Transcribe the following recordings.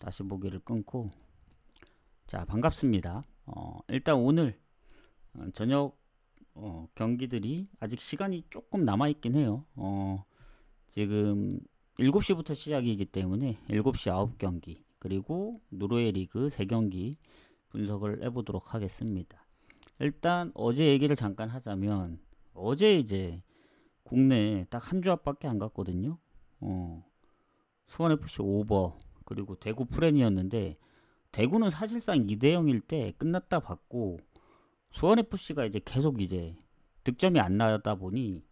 다시 보기를 끊고. 자, 반갑습니다. 일단 오늘 저녁 경기들이 아직 시간이 조금 남아있긴 해요. 지금 7시부터 시작이기 때문에 7시 9경기 그리고 노르웨이 리그 3경기 분석을 해보도록 하겠습니다. 일단 어제 얘기를 잠깐 하자면, 어제 이제 국내 딱 한 조합밖에 안 갔거든요. 수원FC 오버 그리고 대구 프렌이었는데, 대구는 사실상 2대0일 때 끝났다 봤고, 수원FC가 이제 계속 이제 득점이 안 나다 보니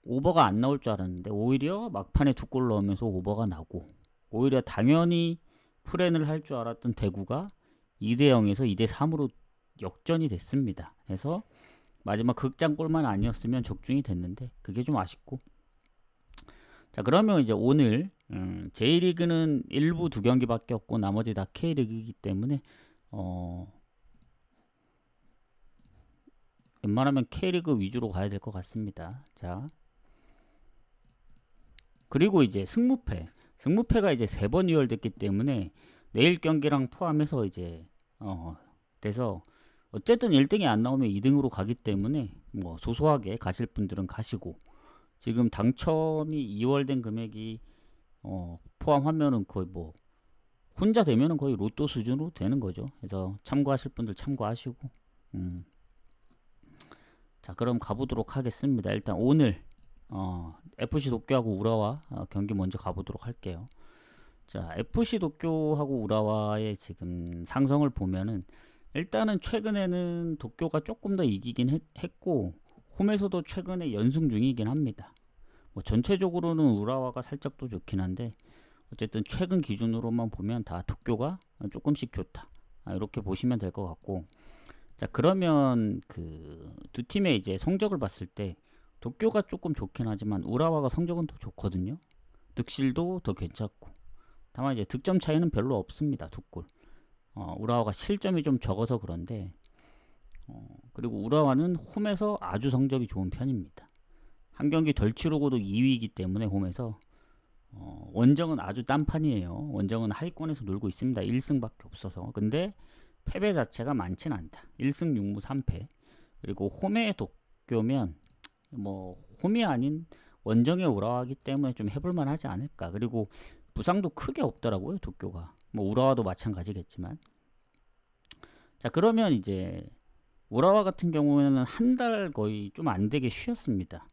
오버가 안 나올 줄 알았는데, 오히려 막판에 2골 넣으면서 오버가 나고, 오히려 당연히 프렌을 할 줄 알았던 대구가 2대0에서 2대3으로 역전이 됐습니다. 그래서 마지막 극장골만 아니었으면 적중이 됐는데 그게 좀 아쉽고. 자, 그러면 이제 오늘 J리그는 일부 2경기밖에 없고 나머지 다 K리그이기 때문에 웬만하면 K리그 위주로 가야 될 것 같습니다. 자, 그리고 이제 승무패가 이제 3번 이월됐기 때문에 내일 경기랑 포함해서 이제 돼서 어쨌든 1등이 안 나오면 2등으로 가기 때문에 뭐 소소하게 가실 분들은 가시고, 지금 당첨이 2월된 금액이 포함하면은 거의 뭐 혼자 되면은 거의 로또 수준으로 되는 거죠. 그래서 참고하실 분들 참고하시고. 자, 그럼 가보도록 하겠습니다. 일단 오늘 FC 도쿄하고 우라와 경기 먼저 가보도록 할게요. 자, FC 도쿄하고 우라와의 지금 상성을 보면은, 일단은 최근에는 도쿄가 조금 더 이기긴 했고, 홈에서도 최근에 연승 중이긴 합니다. 뭐 전체적으로는 우라와가 살짝 더 좋긴 한데, 어쨌든 최근 기준으로만 보면 다 도쿄가 조금씩 좋다, 이렇게 보시면 될 것 같고. 자, 그러면 그 두 팀의 이제 성적을 봤을 때 도쿄가 조금 좋긴 하지만 우라와가 성적은 더 좋거든요. 득실도 더 괜찮고, 다만 이제 득점 차이는 별로 없습니다. 2골. 우라와가 실점이 좀 적어서 그런데, 그리고 우라와는 홈에서 아주 성적이 좋은 편입니다. 한 경기 덜 치르고도 2위이기 때문에 홈에서 원정은 아주 딴판이에요. 원정은 하위권에서 놀고 있습니다. 1승밖에 없어서. 근데 패배 자체가 많진 않다. 1승 6무 3패. 그리고 홈의 도쿄면 뭐 홈이 아닌 원정의 우라와기 때문에 좀 해볼만 하지 않을까. 그리고 부상도 크게 없더라고요, 도쿄가. 뭐 우라와도 마찬가지겠지만. 자, 그러면 이제 우라와 같은 경우에는 한 달 거의 좀 안 되게 쉬었습니다.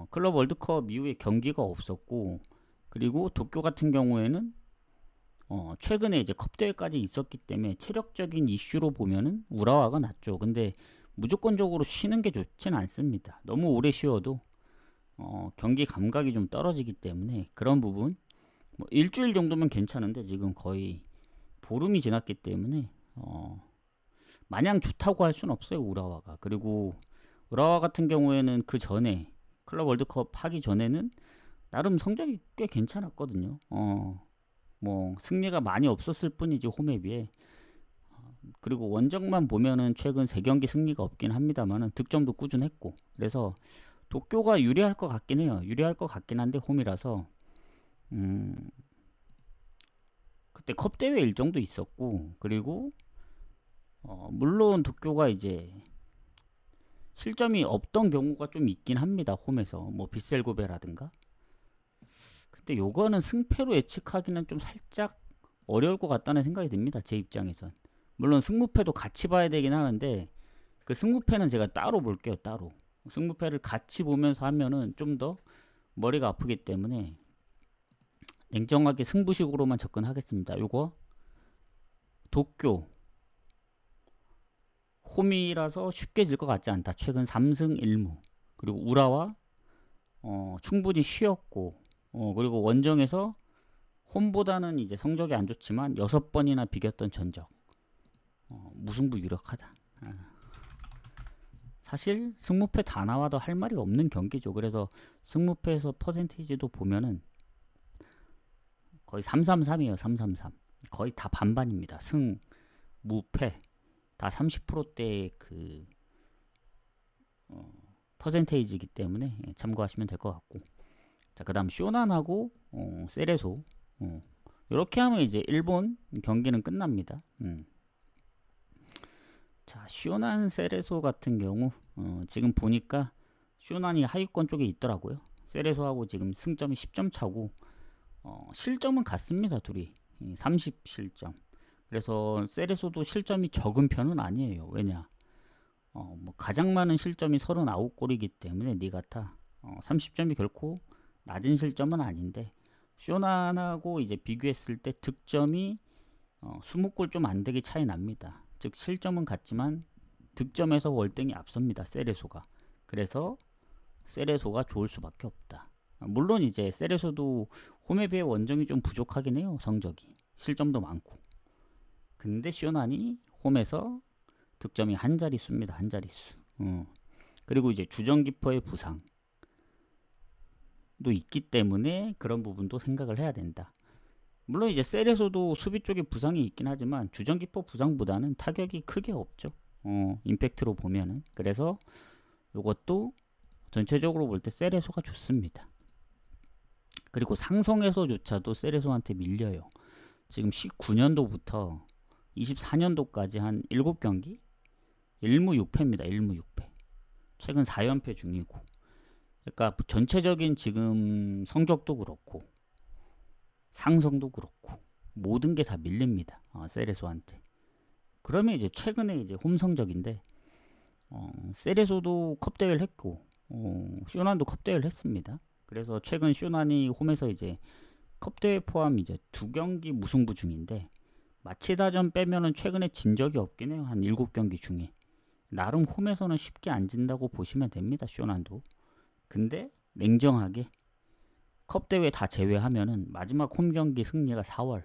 클럽 월드컵 이후에 경기가 없었고, 그리고 도쿄 같은 경우에는 최근에 이제 컵 대회까지 있었기 때문에 체력적인 이슈로 보면은 우라와가 낫죠. 근데 무조건적으로 쉬는 게 좋진 않습니다. 너무 오래 쉬어도 경기 감각이 좀 떨어지기 때문에 그런 부분, 뭐 일주일 정도면 괜찮은데 지금 거의 보름이 지났기 때문에 마냥 좋다고 할 수는 없어요, 우라와가. 그리고 우라와 같은 경우에는 그 전에 클럽 월드컵 하기 전에는 나름 성적이 꽤 괜찮았거든요. 뭐 승리가 많이 없었을 뿐이지 홈에 비해. 그리고 원정만 보면은 최근 3경기 승리가 없긴 합니다만은 득점도 꾸준했고, 그래서 도쿄가 유리할 것 같긴 해요. 유리할 것 같긴 한데 홈이라서. 그때 컵 대회 일정도 있었고, 그리고 물론 도쿄가 이제 실점이 없던 경우가 좀 있긴 합니다. 홈에서 뭐 비셀고베라든가. 근데 요거는 승패로 예측하기는 좀 살짝 어려울 것 같다는 생각이 듭니다, 제 입장에선. 물론 승무패도 같이 봐야 되긴 하는데, 그 승무패는 제가 따로 볼게요. 따로 승무패를 같이 보면서 하면은 좀 더 머리가 아프기 때문에 냉정하게 승부식으로만 접근하겠습니다. 요거 도쿄 홈이라서 쉽게 질 것 같지 않다. 최근 3승 1무. 그리고 우라와 충분히 쉬었고, 그리고 원정에서 홈보다는 이제 성적이 안 좋지만 6번이나 비겼던 전적. 무승부 유력하다. 사실 승무패 다 나와도 할 말이 없는 경기죠. 그래서 승무패에서 퍼센테이지도 보면은 거의 333이에요. 333. 거의 다 반반입니다. 승, 무패 다 30%대의 그 퍼센테이지이기 때문에 참고하시면 될 것 같고. 자, 그 다음 쇼난하고 세레소. 이렇게 하면 이제 일본 경기는 끝납니다. 자, 쇼난 세레소 같은 경우 지금 보니까 쇼난이 하위권 쪽에 있더라고요. 세레소하고 지금 승점이 10점 차고 실점은 같습니다. 둘이 30 실점. 그래서 세레소도 실점이 적은 편은 아니에요. 왜냐? 뭐 가장 많은 실점이 39골이기 때문에 니가타 30점이 결코 낮은 실점은 아닌데 쇼난하고 이제 비교했을 때 득점이 20골 좀 안 되게 차이 납니다. 즉 실점은 같지만 득점에서 월등히 앞섭니다. 세레소가. 그래서 세레소가 좋을 수밖에 없다. 물론 이제 세레소도 홈에 비해 원정이 좀 부족하긴 해요. 성적이. 실점도 많고. 근데 쇼난이 홈에서 득점이 한 자릿수입니다. 한 자릿수. 그리고 이제 주전키퍼의 부상도 있기 때문에 그런 부분도 생각을 해야 된다. 물론 이제 세레소도 수비 쪽에 부상이 있긴 하지만 주전키퍼 부상보다는 타격이 크게 없죠. 임팩트로 보면은. 그래서 이것도 전체적으로 볼 때 세레소가 좋습니다. 그리고 상성에서조차도 세레소한테 밀려요. 지금 19년도부터 24년도까지 한 7경기 1무 6패입니다. 1무 6패. 최근 4연패 중이고. 그러니까 전체적인 지금 성적도 그렇고 상성도 그렇고 모든 게 다 밀립니다. 세레소한테. 그러면 이제 최근에 이제 홈 성적인데 세레소도 컵 대회를 했고 쇼난도 컵 대회를 했습니다. 그래서 최근 쇼난이 홈에서 이제 컵 대회 포함 이제 2경기 무승부 중인데 마치다전 빼면은 최근에 진 적이 없긴 해요. 한 7경기 중에. 나름 홈에서는 쉽게 안 진다고 보시면 됩니다. 쇼난도. 근데 냉정하게 컵 대회 다 제외하면은 마지막 홈 경기 승리가 4월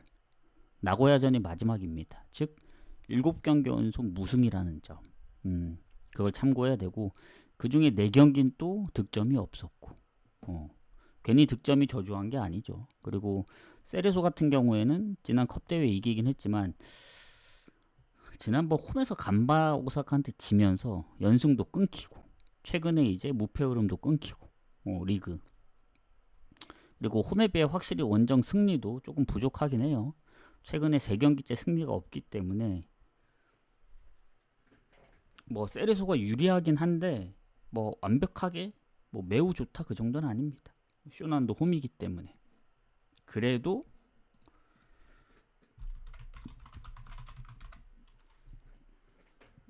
나고야전이 마지막입니다. 즉 7경기 연속 무승이라는 점. 그걸 참고해야 되고 그 중에 4경기는 또 득점이 없었고 괜히 득점이 저조한 게 아니죠. 그리고 세레소 같은 경우에는 지난 컵 대회 이기긴 했지만 지난번 홈에서 간바 오사카한테 지면서 연승도 끊기고 최근에 이제 무패 흐름도 끊기고 리그. 그리고 홈에 비해 확실히 원정 승리도 조금 부족하긴 해요. 최근에 3경기째 승리가 없기 때문에 뭐 세레소가 유리하긴 한데 뭐 완벽하게 뭐 매우 좋다 그 정도는 아닙니다. 쇼난도 홈이기 때문에. 그래도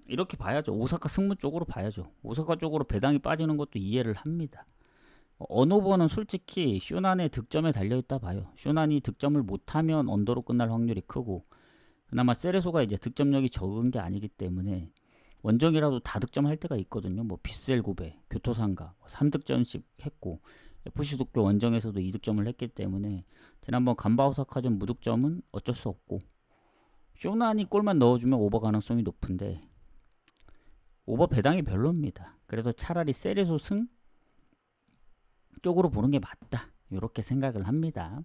이렇게 봐야죠. 오사카 승무 쪽으로 봐야죠. 오사카 쪽으로 배당이 빠지는 것도 이해를 합니다. 언오버는 솔직히 쇼난의 득점에 달려있다 봐요. 쇼난이 득점을 못하면 언더로 끝날 확률이 크고 그나마 세레소가 이제 득점력이 적은 게 아니기 때문에 원정이라도 다 득점할 때가 있거든요. 뭐 비셀 고베, 교토상가 3득점씩 했고 FC 도쿄 원정에서도 2득점을 했기 때문에 지난번 간바 오사카전 무득점은 어쩔 수 없고 쇼난이 골만 넣어주면 오버 가능성이 높은데 오버 배당이 별로입니다. 그래서 차라리 세레소 승 쪽으로 보는 게 맞다. 이렇게 생각을 합니다.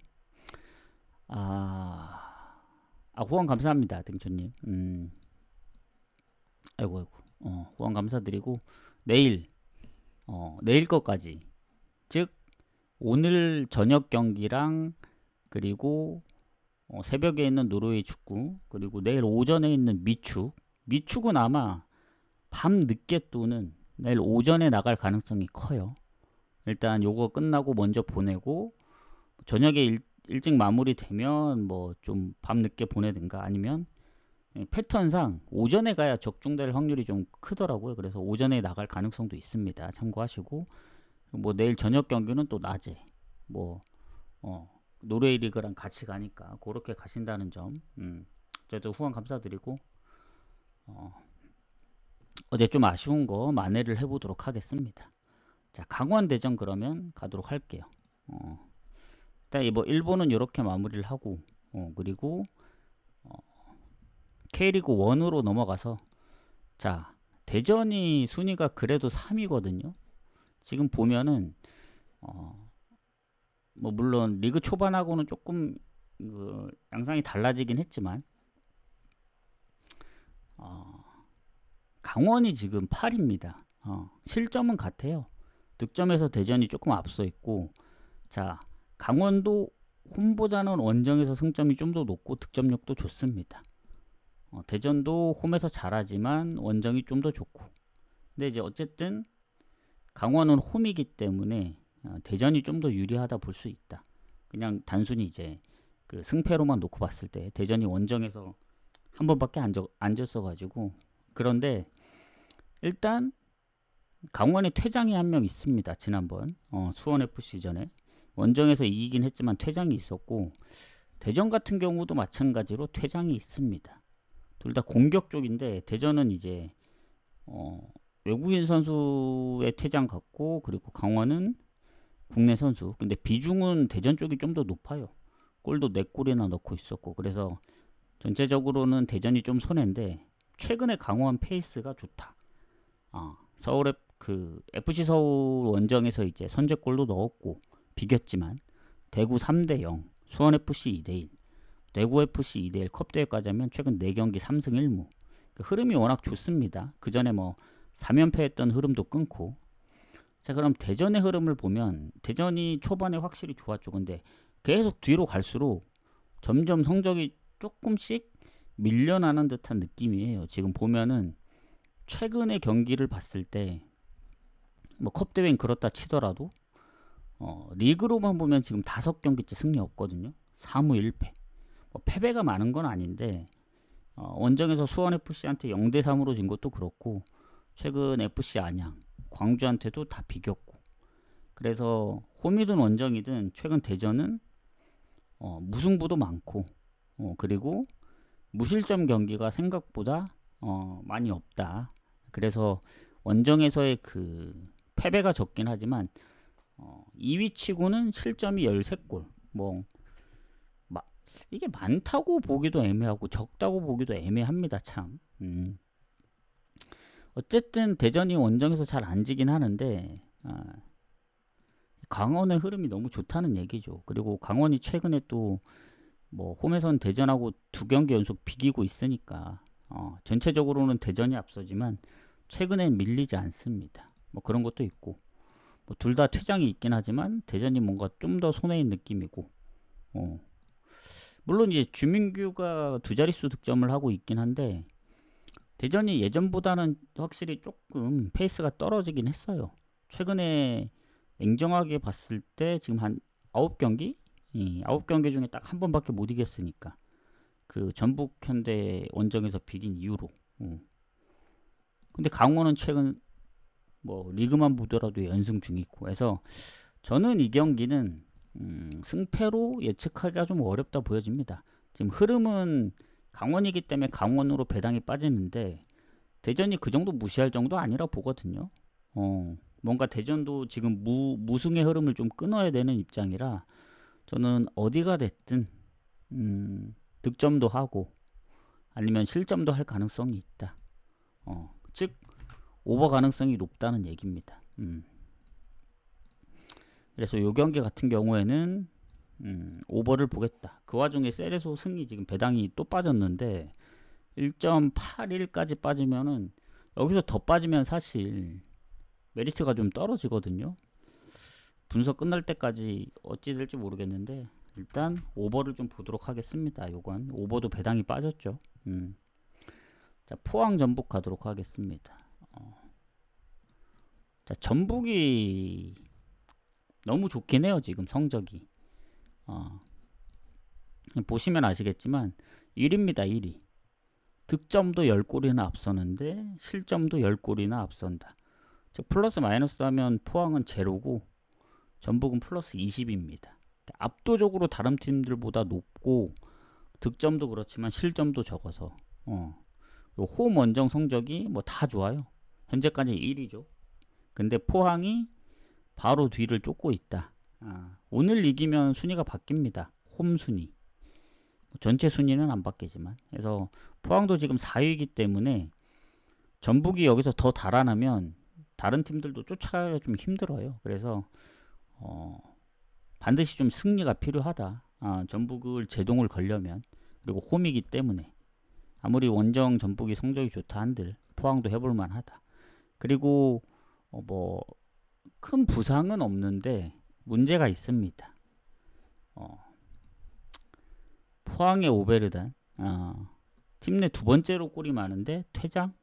후원 감사합니다. 등초님. 아이고. 후원 감사드리고 내일 것까지 즉 오늘 저녁 경기랑 그리고 새벽에 있는 노르웨이 축구 그리고 내일 오전에 있는 미축은 아마 밤 늦게 또는 내일 오전에 나갈 가능성이 커요. 일단 요거 끝나고 먼저 보내고 저녁에 일찍 마무리되면 뭐 좀 밤 늦게 보내든가 아니면 패턴상 오전에 가야 적중될 확률이 좀 크더라고요. 그래서 오전에 나갈 가능성도 있습니다. 참고하시고 뭐 내일 저녁 경기는 또 낮에 뭐 노르웨이 리그랑 같이 가니까 그렇게 가신다는 점 저도 후원 감사드리고 어제 좀 아쉬운 거 만회를 해보도록 하겠습니다. 자, 강원 대전 그러면 가도록 할게요. 일단 뭐 일본은 이렇게 마무리를 하고 그리고 K리그 1으로 넘어가서 자, 대전이 순위가 그래도 3위거든요. 지금 보면은 뭐 물론 리그 초반하고는 조금 양상이 달라지긴 했지만 강원이 지금 8위입니다. 실점은 같아요. 득점에서 대전이 조금 앞서 있고 자 강원도 홈보다는 원정에서 승점이 좀 더 높고 득점력도 좋습니다. 대전도 홈에서 잘하지만 원정이 좀 더 좋고. 근데 이제 어쨌든 강원은 홈이기 때문에 대전이 좀 더 유리하다 볼 수 있다. 그냥 단순히 이제 그 승패로만 놓고 봤을 때 대전이 원정에서 한 번밖에 안 졌어가지고. 그런데 일단 강원에 퇴장이 한 명 있습니다. 지난번 수원FC 전에 원정에서 이기긴 했지만 퇴장이 있었고, 대전 같은 경우도 마찬가지로 퇴장이 있습니다. 둘 다 공격 쪽인데 대전은 이제 외국인 선수의 퇴장 같고, 그리고 강원은 국내 선수. 근데 비중은 대전 쪽이 좀 더 높아요. 골도 4골이나 넣고 있었고. 그래서 전체적으로는 대전이 좀 손해인데 최근에 강원 페이스가 좋다. 서울의 그 FC 서울 원정에서 이제 선제골도 넣었고 비겼지만 대구 3대0, 수원FC 2대1, 대구FC 2대1 컵대회까지 하면 최근 4경기 3승 1무. 그 흐름이 워낙 좋습니다. 그 전에 뭐 3연패 했던 흐름도 끊고. 자, 그럼 대전의 흐름을 보면 대전이 초반에 확실히 좋았죠. 근데 계속 뒤로 갈수록 점점 성적이 조금씩 밀려나는 듯한 느낌이에요. 지금 보면은 최근의 경기를 봤을 때 뭐 컵대회는 그렇다 치더라도 리그로만 보면 지금 5경기째 승리 없거든요. 3무 1패. 뭐 패배가 많은 건 아닌데 원정에서 수원FC한테 0대3으로 진 것도 그렇고, 최근 FC 안양, 광주한테도 다 비겼고. 그래서 홈이든 원정이든 최근 대전은 무승부도 많고, 그리고 무실점 경기가 생각보다 많이 없다. 그래서 원정에서의 그 패배가 적긴 하지만 2위 치고는 실점이 13골. 뭐 이게 많다고 보기도 애매하고 적다고 보기도 애매합니다. 참. 어쨌든 대전이 원정에서 잘 안 지긴 하는데 강원의 흐름이 너무 좋다는 얘기죠. 그리고 강원이 최근에 또 뭐 홈에선 대전하고 2경기 연속 비기고 있으니까 전체적으로는 대전이 앞서지만 최근엔 밀리지 않습니다. 뭐 그런 것도 있고, 뭐 둘 다 퇴장이 있긴 하지만 대전이 뭔가 좀 더 손해인 느낌이고, 물론 이제 주민규가 2자릿수 득점을 하고 있긴 한데 대전이 예전보다는 확실히 조금 페이스가 떨어지긴 했어요. 최근에 냉정하게 봤을 때 지금 한 9경기? 9경기 중에 딱 한 번밖에 못 이겼으니까. 그 전북 현대 원정에서 비긴 이후로. 근데 강원은 최근 뭐 리그만 보더라도 연승 중이고 해서 저는 이 경기는 승패로 예측하기가 좀 어렵다 보여집니다. 지금 흐름은 강원이기 때문에 강원으로 배당이 빠지는데 대전이 그 정도 무시할 정도 아니라 보거든요. 뭔가 대전도 지금 무승의 흐름을 좀 끊어야 되는 입장이라 저는 어디가 됐든 득점도 하고 아니면 실점도 할 가능성이 있다. 즉 오버 가능성이 높다는 얘기입니다. 그래서 요 경기 같은 경우에는 오버를 보겠다. 그 와중에 세레소 승리 지금 배당이 또 빠졌는데 1.81까지 빠지면은 여기서 더 빠지면 사실 메리트가 좀 떨어지거든요. 분석 끝날 때까지 어찌 될지 모르겠는데 일단 오버를 좀 보도록 하겠습니다. 요건 오버도 배당이 빠졌죠. 자, 포항 전북 가도록 하겠습니다. 자, 전북이 너무 좋긴 해요. 지금 성적이 보시면 아시겠지만 1위입니다. 1위. 득점도 10골이나 앞서는데 실점도 10골이나 앞선다. 즉 플러스 마이너스 하면 포항은 제로고 전북은 플러스 20입니다. 압도적으로 다른 팀들보다 높고 득점도 그렇지만 실점도 적어서 홈 원정 성적이 뭐 다 좋아요. 현재까지 1위죠. 근데 포항이 바로 뒤를 쫓고 있다. 오늘 이기면 순위가 바뀝니다. 홈 순위. 전체 순위는 안 바뀌지만. 그래서 포항도 지금 4위이기 때문에 전북이 여기서 더 달아나면 다른 팀들도 쫓아가기가 좀 힘들어요. 그래서 반드시 좀 승리가 필요하다. 전북을 제동을 걸려면. 그리고 홈이기 때문에 아무리 원정 전북이 성적이 좋다 한들 포항도 해볼 만하다. 그리고 뭐 큰 부상은 없는데 문제가 있습니다. 포항의 오베르단 팀 내 두 번째로 골이 많은데 퇴장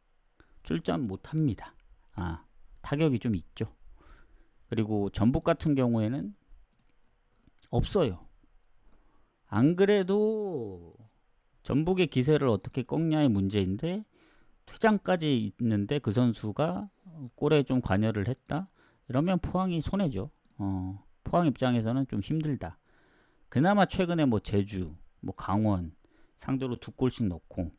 출전 못합니다. 타격이 좀 있죠. 그리고 전북 같은 경우에는 없어요. 안 그래도 전북의 기세를 어떻게 꺾냐의 문제인데 퇴장까지 있는데 그 선수가 골에 좀 관여를 했다. 이러면 포항이 손해죠. 포항 입장에서는 좀 힘들다. 그나마 최근에 뭐 제주, 뭐 강원 상대로 두 골씩 넣고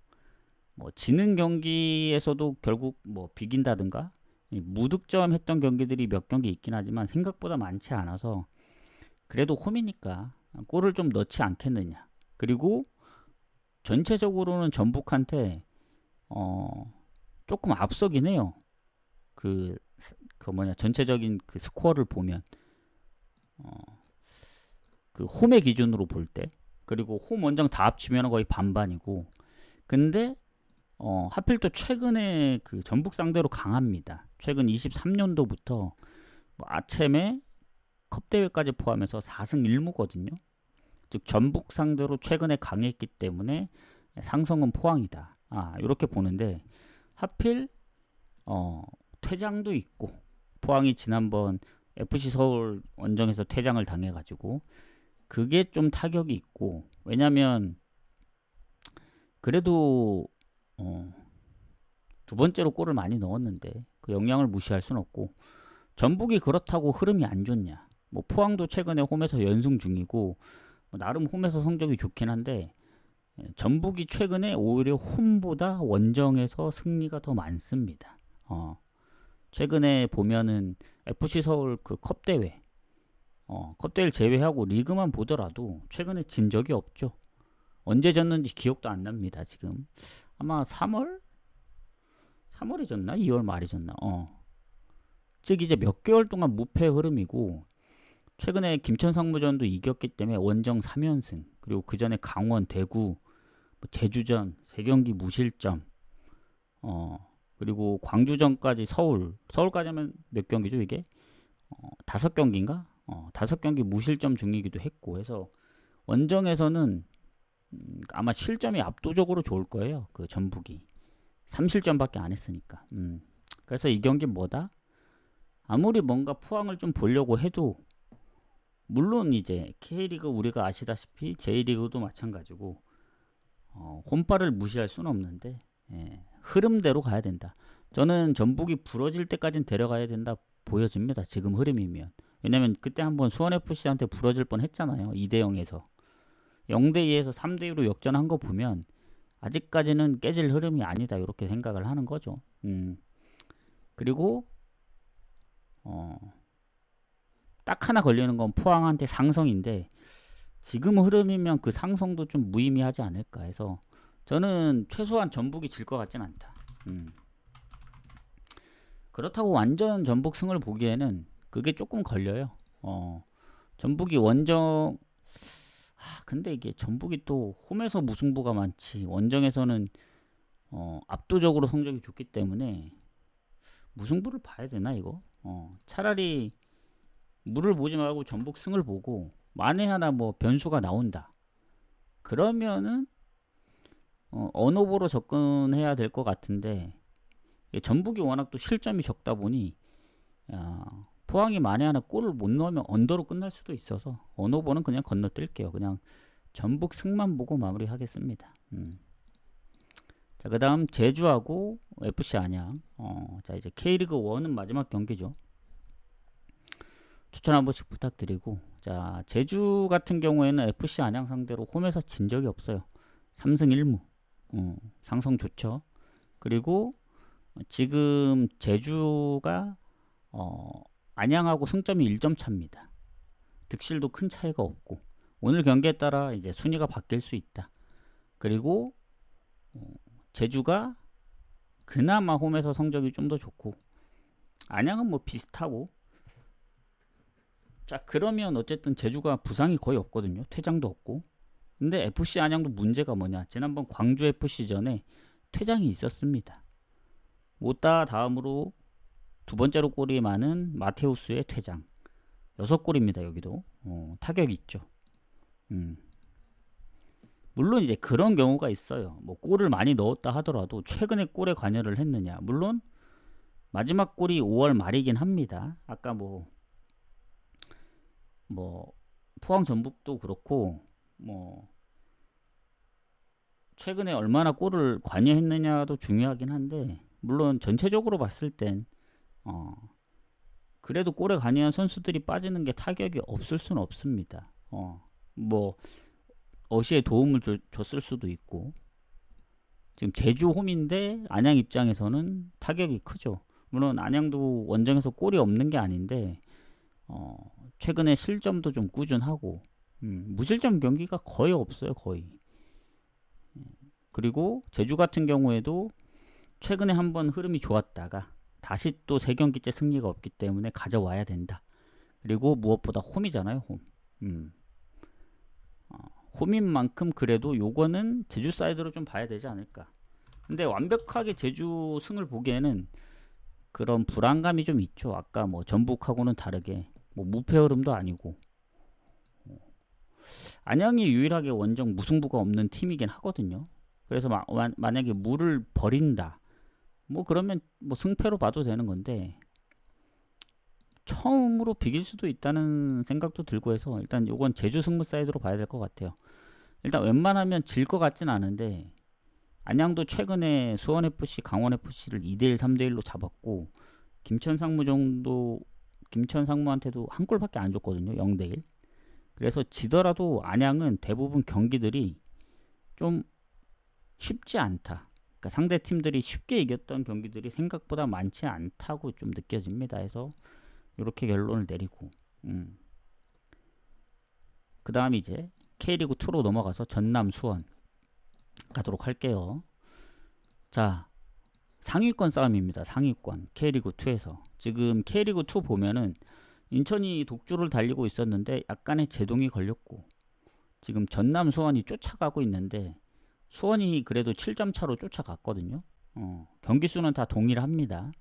뭐 지는 경기에서도 결국 뭐 비긴다든가 무득점 했던 경기들이 몇 경기 있긴 하지만 생각보다 많지 않아서 그래도 홈이니까 골을 좀 넣지 않겠느냐. 그리고 전체적으로는 전북한테 조금 앞서긴 해요. 그 전체적인 그 스코어를 보면 그 홈의 기준으로 볼 때, 그리고 홈 원정 다 합치면 거의 반반이고, 근데 하필 또 최근에 그 전북 상대로 강합니다. 최근 23년도부터 뭐 아체메 컵 대회까지 포함해서 4승 1무거든요. 즉 전북 상대로 최근에 강했기 때문에 상성은 포항이다. 이렇게 보는데 하필 퇴장도 있고, 포항이 지난번 FC 서울 원정에서 퇴장을 당해가지고 그게 좀 타격이 있고, 왜냐면 그래도 두 번째로 골을 많이 넣었는데 그 영향을 무시할 수는 없고, 전북이 그렇다고 흐름이 안 좋냐. 뭐 포항도 최근에 홈에서 연승 중이고 나름 홈에서 성적이 좋긴 한데 전북이 최근에 오히려 홈보다 원정에서 승리가 더 많습니다. 최근에 보면은 FC 서울 그 컵대회 컵대회를 제외하고 리그만 보더라도 최근에 진 적이 없죠. 언제 졌는지 기억도 안 납니다. 지금 아마 3월이 졌나? 2월 말이 졌나? 즉 이제 몇 개월 동안 무패 흐름이고, 최근에 김천 상무전도 이겼기 때문에 원정 3연승, 그리고 그 전에 강원, 대구, 제주전 3경기 무실점, 그리고 광주전까지 서울까지 하면 몇 경기죠 이게? 5경기인가? 5경기 무실점 중이기도 했고 해서 원정에서는 아마 실점이 압도적으로 좋을 거예요. 그 전북이 3실점밖에 안 했으니까. 그래서 이 경기 뭐다? 아무리 뭔가 포항을 좀 보려고 해도, 물론 이제 K리그 우리가 아시다시피 J리그도 마찬가지고 홈파를 무시할 수는 없는데 흐름대로 가야 된다. 저는 전북이 부러질 때까지는 데려가야 된다 보여집니다. 지금 흐름이면. 왜냐면 그때 한번 수원FC한테 부러질 뻔 했잖아요. 2대0에서 0대2에서 3대2로 역전한 거 보면 아직까지는 깨질 흐름이 아니다, 이렇게 생각을 하는 거죠. 그리고 딱 하나 걸리는 건 포항한테 상성인데, 지금 흐름이면 그 상성도 좀 무의미하지 않을까 해서 저는 최소한 전북이 질 것 같진 않다. 그렇다고 완전 전북 승을 보기에는 그게 조금 걸려요. 전북이 원정 근데 이게 전북이 또 홈에서 무승부가 많지, 원정에서는 압도적으로 성적이 좋기 때문에 무승부를 봐야 되나 이거? 차라리 물을 보지 말고 전북 승을 보고, 만에 하나 뭐 변수가 나온다 그러면은 언오버로 접근해야 될 것 같은데, 전북이 워낙 또 실점이 적다 보니 포항이 만에 하나 골을 못 넣으면 언더로 끝날 수도 있어서 언오버는 그냥 건너뛸게요. 그냥 전북 승만 보고 마무리하겠습니다. 자, 그 다음 제주하고 FC 안양. 자, 이제 K리그 1은 마지막 경기죠. 추천 한 번씩 부탁드리고, 자, 제주 같은 경우에는 FC 안양 상대로 홈에서 진 적이 없어요. 3승 1무. 상성 좋죠. 그리고 지금 제주가 안양하고 승점이 1점 차입니다. 득실도 큰 차이가 없고, 오늘 경기에 따라 이제 순위가 바뀔 수 있다. 그리고 제주가 그나마 홈에서 성적이 좀 더 좋고, 안양은 뭐 비슷하고. 자, 그러면 어쨌든 제주가 부상이 거의 없거든요. 퇴장도 없고. 근데 FC 안양도 문제가 뭐냐, 지난번 광주 FC전에 퇴장이 있었습니다. 못다 다음으로 두 번째로 골이 많은 마테우스의 퇴장. 6골입니다. 여기도 타격이 있죠. 물론 이제 그런 경우가 있어요. 뭐 골을 많이 넣었다 하더라도 최근에 골에 관여를 했느냐. 물론 마지막 골이 5월 말이긴 합니다. 아까 뭐 포항 전북도 그렇고 뭐 최근에 얼마나 골을 관여했느냐도 중요하긴 한데 물론 전체적으로 봤을 땐 그래도 골에 관여한 선수들이 빠지는 게 타격이 없을 수는 없습니다. 뭐 어시에 도움을 줬을 수도 있고 지금 제주 홈인데 안양 입장에서는 타격이 크죠. 물론 안양도 원정에서 골이 없는 게 아닌데 최근에 실점도 좀 꾸준하고 무실점 경기가 거의 없어요. 거의. 그리고 제주 같은 경우에도 최근에 한번 흐름이 좋았다가 다시 또 3경기째 승리가 없기 때문에 가져와야 된다. 그리고 무엇보다 홈이잖아요. 홈. 홈인 만큼 그래도 요거는 제주 사이드로 좀 봐야 되지 않을까. 근데 완벽하게 제주 승을 보기에는 그런 불안감이 좀 있죠. 아까 뭐 전북하고는 다르게 뭐 무패 흐름도 아니고 안양이 유일하게 원정 무승부가 없는 팀이긴 하거든요. 그래서 만약에 물을 버린다 뭐 그러면 뭐 승패로 봐도 되는 건데 처음으로 비길 수도 있다는 생각도 들고 해서 일단 요건 제주 승부 사이드로 봐야 될 것 같아요. 일단 웬만하면 질 것 같진 않은데 안양도 최근에 수원FC, 강원FC를 2대1, 3대1로 잡았고 김천 상무한테도 한 골밖에 안 줬거든요. 0대1. 그래서 지더라도 안양은 대부분 경기들이 좀 쉽지 않다. 그러니까 상대 팀들이 쉽게 이겼던 경기들이 생각보다 많지 않다고 좀 느껴집니다. 해서 이렇게 결론을 내리고 그 다음 이제 K리그 2로 넘어가서 전남 수원 가도록 할게요. 자, 상위권 싸움입니다. 상위권 K리그 2에서 지금 K리그 2 보면은 인천이 독주를 달리고 있었는데 약간의 제동이 걸렸고 지금 전남 수원이 쫓아가고 있는데 수원이 그래도 7점 차로 쫓아갔거든요. 경기 수는 다 동일합니다.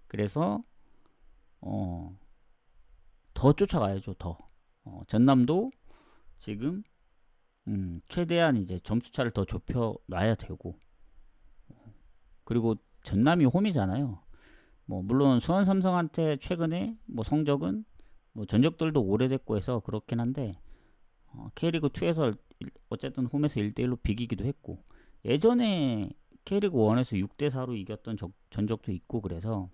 그래서 더 쫓아가야죠. 더. 전남도 지금 최대한 이제 점수차를 더 좁혀 놔야 되고 그리고 전남이 홈이잖아요. 뭐 물론 수원 삼성한테 최근에 뭐 성적은 뭐 전적들도 오래됐고 해서 그렇긴 한데 K리그 2에서 어쨌든 홈에서 1대1로 비기기도 했고 예전에 K리그 1에서 6대4로 이겼던 전적도 있고 그래서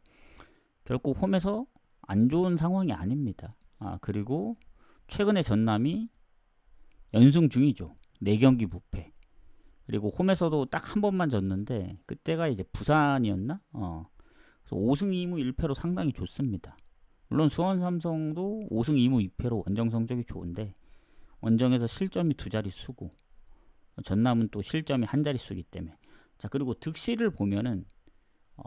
결국 홈에서 안 좋은 상황이 아닙니다. 그리고 최근에 전남이 연승 중이죠. 4경기 무패. 그리고 홈에서도 딱 한 번만 졌는데 그때가 이제 부산이었나? 그래서 5승 2무 1패로 상당히 좋습니다. 물론 수원 삼성도 5승 2무 2패로 원정 성적이 좋은데 원정에서 실점이 2자릿수고 전남은 또 실점이 1자릿수이기 때문에 자 그리고 득실을 보면은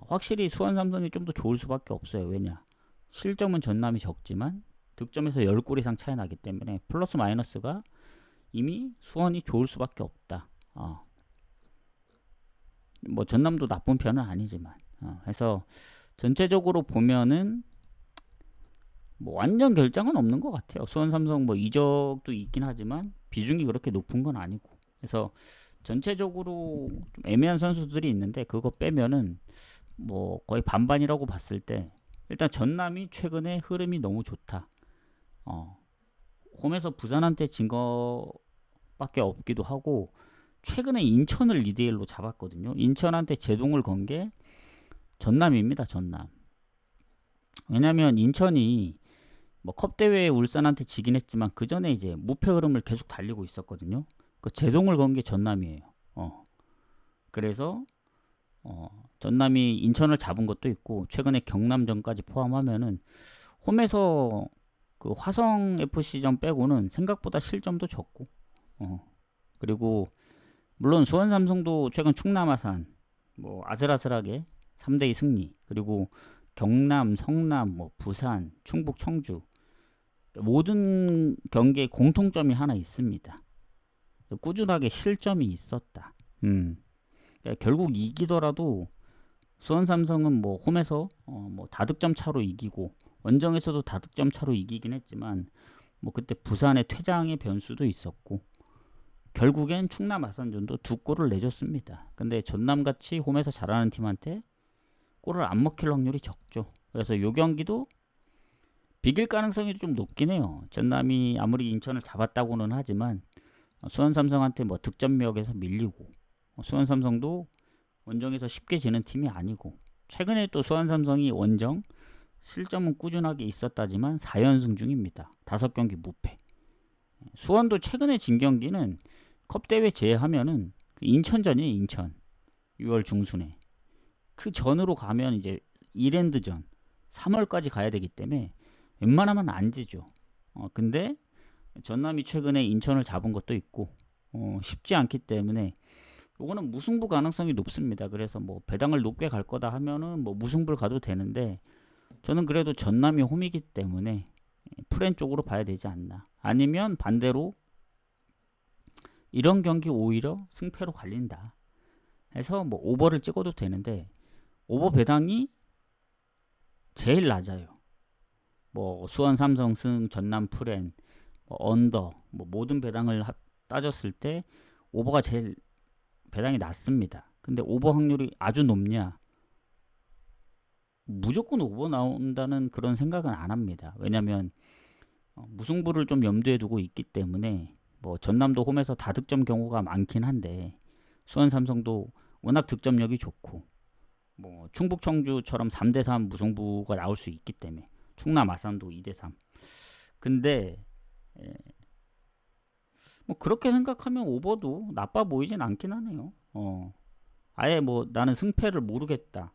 확실히 수원 삼성이 좀 더 좋을 수밖에 없어요. 왜냐? 실점은 전남이 적지만 득점에서 10골 이상 차이 나기 때문에 플러스 마이너스가 이미 수원이 좋을 수밖에 없다. 뭐 전남도 나쁜 편은 아니지만 해서 전체적으로 보면은 뭐 완전 결장은 없는 것 같아요. 수원 삼성 뭐 이적도 있긴 하지만 비중이 그렇게 높은 건 아니고 그래서 전체적으로 좀 애매한 선수들이 있는데 그거 빼면은 뭐 거의 반반이라고 봤을 때 일단 전남이 최근에 흐름이 너무 좋다. 홈에서 부산한테 진 거밖에 없기도 하고 최근에 인천을 2대1로 잡았거든요. 인천한테 제동을 건 게 전남입니다. 전남. 왜냐면 인천이 뭐 컵대회에 울산한테 지긴 했지만 그 전에 이제 무패 흐름을 계속 달리고 있었거든요. 그 제동을 건 게 전남이에요. 그래서 전남이 인천을 잡은 것도 있고 최근에 경남전까지 포함하면은 홈에서 그 화성 FC전 빼고는 생각보다 실점도 적고 그리고 물론 수원 삼성도 최근 충남 아산 뭐 아슬아슬하게 3대2 승리 그리고 경남, 성남, 뭐 부산, 충북, 청주 모든 경기에 공통점이 하나 있습니다. 꾸준하게 실점이 있었다. 결국 이기더라도 수원 삼성은 뭐 홈에서 뭐 다득점 차로 이기고 원정에서도 다득점 차로 이기긴 했지만 뭐 그때 부산의 퇴장의 변수도 있었고 결국엔 충남 아산전도 2골을 내줬습니다. 근데 전남같이 홈에서 잘하는 팀한테 골을 안 먹힐 확률이 적죠. 그래서 요 경기도 비길 가능성이 좀 높긴 해요. 전남이 아무리 인천을 잡았다고는 하지만 수원 삼성한테 뭐 득점력에서 밀리고, 수원 삼성도 원정에서 쉽게 지는 팀이 아니고, 최근에 또 수원 삼성이 원정 실점은 꾸준하게 있었다지만 4연승 중입니다. 5경기 무패. 수원도 최근에 진 경기는 컵 대회 제외하면은 인천전이에요. 인천 6월 중순에. 그 전으로 가면 이제 이랜드전 3월까지 가야 되기 때문에 웬만하면 안 지죠. 근데 전남이 최근에 인천을 잡은 것도 있고 쉽지 않기 때문에 요거는 무승부 가능성이 높습니다. 그래서 뭐 배당을 높게 갈 거다 하면은 뭐 무승부를 가도 되는데, 저는 그래도 전남이 홈이기 때문에 프렌 쪽으로 봐야 되지 않나. 아니면 반대로 이런 경기 오히려 승패로 갈린다 해서 뭐 오버를 찍어도 되는데, 오버 배당이 제일 낮아요. 뭐 수원 삼성 승, 전남 프렌, 뭐 언더, 뭐 모든 배당을 따졌을 때 오버가 제일 배당이 낮습니다. 근데 오버 확률이 아주 높냐? 무조건 오버 나온다는 그런 생각은 안 합니다. 왜냐면 무승부를 좀 염두에 두고 있기 때문에, 뭐 전남도 홈에서 다득점 경우가 많긴 한데 수원 삼성도 워낙 득점력이 좋고, 뭐 충북 청주처럼 3대3 무승부가 나올 수 있기 때문에, 충남 아산도 2대3. 근데 뭐 그렇게 생각하면 오버도 나빠 보이진 않긴 하네요. 아예 뭐 나는 승패를 모르겠다,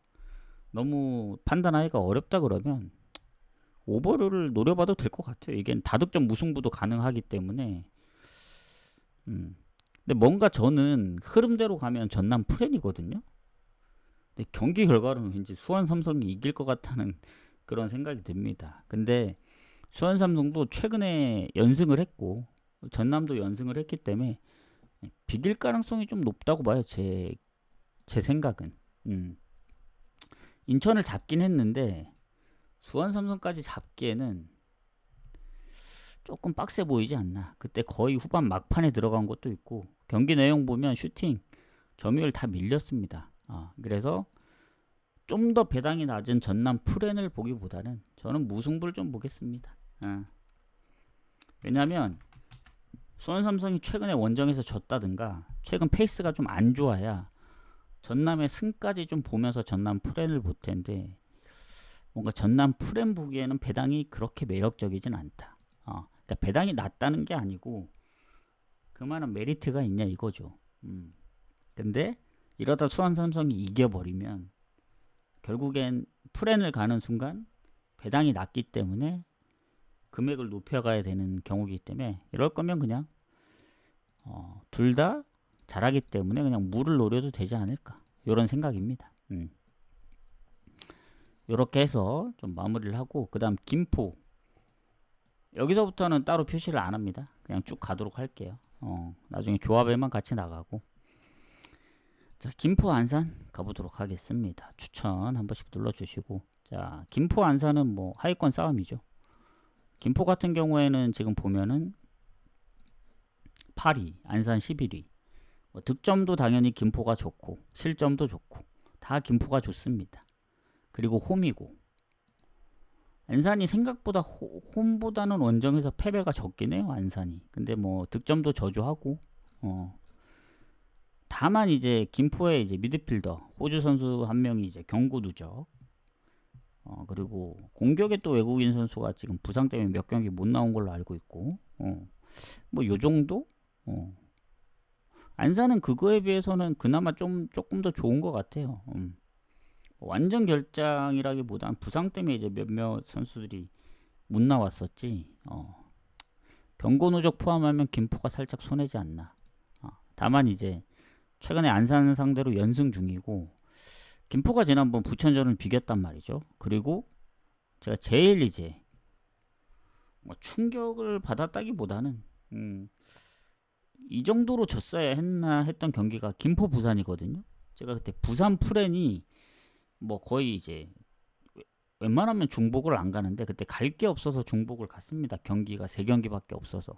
너무 판단하기가 어렵다 그러면 오버를 노려봐도 될 것 같아요. 이게 다득점 무승부도 가능하기 때문에. 근데 뭔가 저는 흐름대로 가면 전남 프렌이거든요. 근데 경기 결과로는 왠지 수원 삼성이 이길 것 같다는 그런 생각이 듭니다. 근데 수원 삼성도 최근에 연승을 했고 전남도 연승을 했기 때문에 비길 가능성이 좀 높다고 봐요. 제 생각은. 인천을 잡긴 했는데 수원 삼성까지 잡기에는 조금 빡세 보이지 않나. 그때 거의 후반 막판에 들어간 것도 있고, 경기 내용 보면 슈팅, 점유율 다 밀렸습니다. 그래서 좀 더 배당이 낮은 전남 프렌을 보기보다는 저는 무승부를 좀 보겠습니다. 왜냐하면 수원 삼성이 최근에 원정에서 졌다든가 최근 페이스가 좀 안 좋아야 전남의 승까지 좀 보면서 전남 프렌을 볼 텐데, 뭔가 전남 프렌 보기에는 배당이 그렇게 매력적이진 않다. 그러니까 배당이 낮다는 게 아니고 그만한 메리트가 있냐 이거죠. 근데 이러다 수원 삼성이 이겨버리면 결국엔 프렌을 가는 순간 배당이 낮기 때문에 금액을 높여가야 되는 경우이기 때문에, 이럴 거면 그냥 둘 다 잘하기 때문에 그냥 물을 노려도 되지 않을까, 이런 생각입니다. 이렇게 해서 좀 마무리를 하고, 그 다음 김포, 여기서부터는 따로 표시를 안 합니다. 그냥 쭉 가도록 할게요. 나중에 조합에만 같이 나가고. 자, 김포 안산 가보도록 하겠습니다. 추천 한 번씩 눌러주시고. 자, 김포 안산은 뭐 하위권 싸움이죠. 김포 같은 경우에는 지금 보면은 8위, 안산 11위. 뭐 득점도 당연히 김포가 좋고 실점도 좋고 다 김포가 좋습니다. 그리고 홈이고, 안산이 생각보다 홈보다는 원정에서 패배가 적긴 해요. 안산이. 근데 뭐 득점도 저조하고, 다만 이제 김포의 이제 미드필더 호주 선수 한 명이 이제 경고 누적, 그리고 공격에 또 외국인 선수가 지금 부상 때문에 몇 경기 못 나온 걸로 알고 있고, 뭐 요 정도. 안산은 그거에 비해서는 그나마 조금 더 좋은 것 같아요. 완전 결장이라기보단 부상 때문에 이제 몇몇 선수들이 못 나왔었지. 경고 누적 포함하면 김포가 살짝 손해지 않나. 다만 이제 최근에 안산 상대로 연승 중이고, 김포가 지난번 부천전을 비겼단 말이죠. 그리고 제가 제일 이제 뭐 충격을 받았다기보다는 이 정도로 졌어야 했나 했던 경기가 김포 부산이거든요. 제가 그때 부산 프렌이 뭐 거의 이제 웬만하면 중복을 안 가는데 그때 갈 게 없어서 중복을 갔습니다. 경기가 3경기밖에 없어서.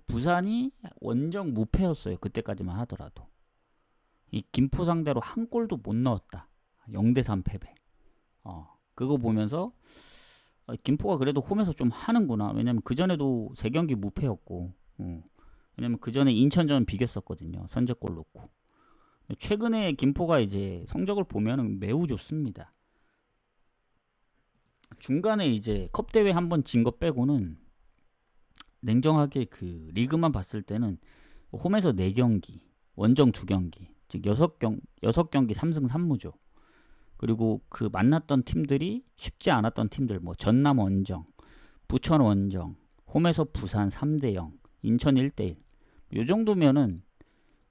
부산이 원정 무패였어요. 그때까지만 하더라도. 이 김포 상대로 한 골도 못 넣었다. 0대3 패배. 그거 보면서 김포가 그래도 홈에서 좀 하는구나. 왜냐면 그전에도 3경기 무패였고, 왜냐면 그전에 인천전 비겼었거든요. 선제골 넣고. 최근에 김포가 이제 성적을 보면은 매우 좋습니다. 중간에 이제 컵 대회 한 번 진 거 빼고는 냉정하게 그 리그만 봤을 때는 홈에서 4경기, 원정 2경기, 즉 6경기 3승 3무죠. 그리고 그 만났던 팀들이 쉽지 않았던 팀들, 뭐 전남 원정, 부천 원정, 홈에서 부산 3대0, 인천 1대1. 요 정도면은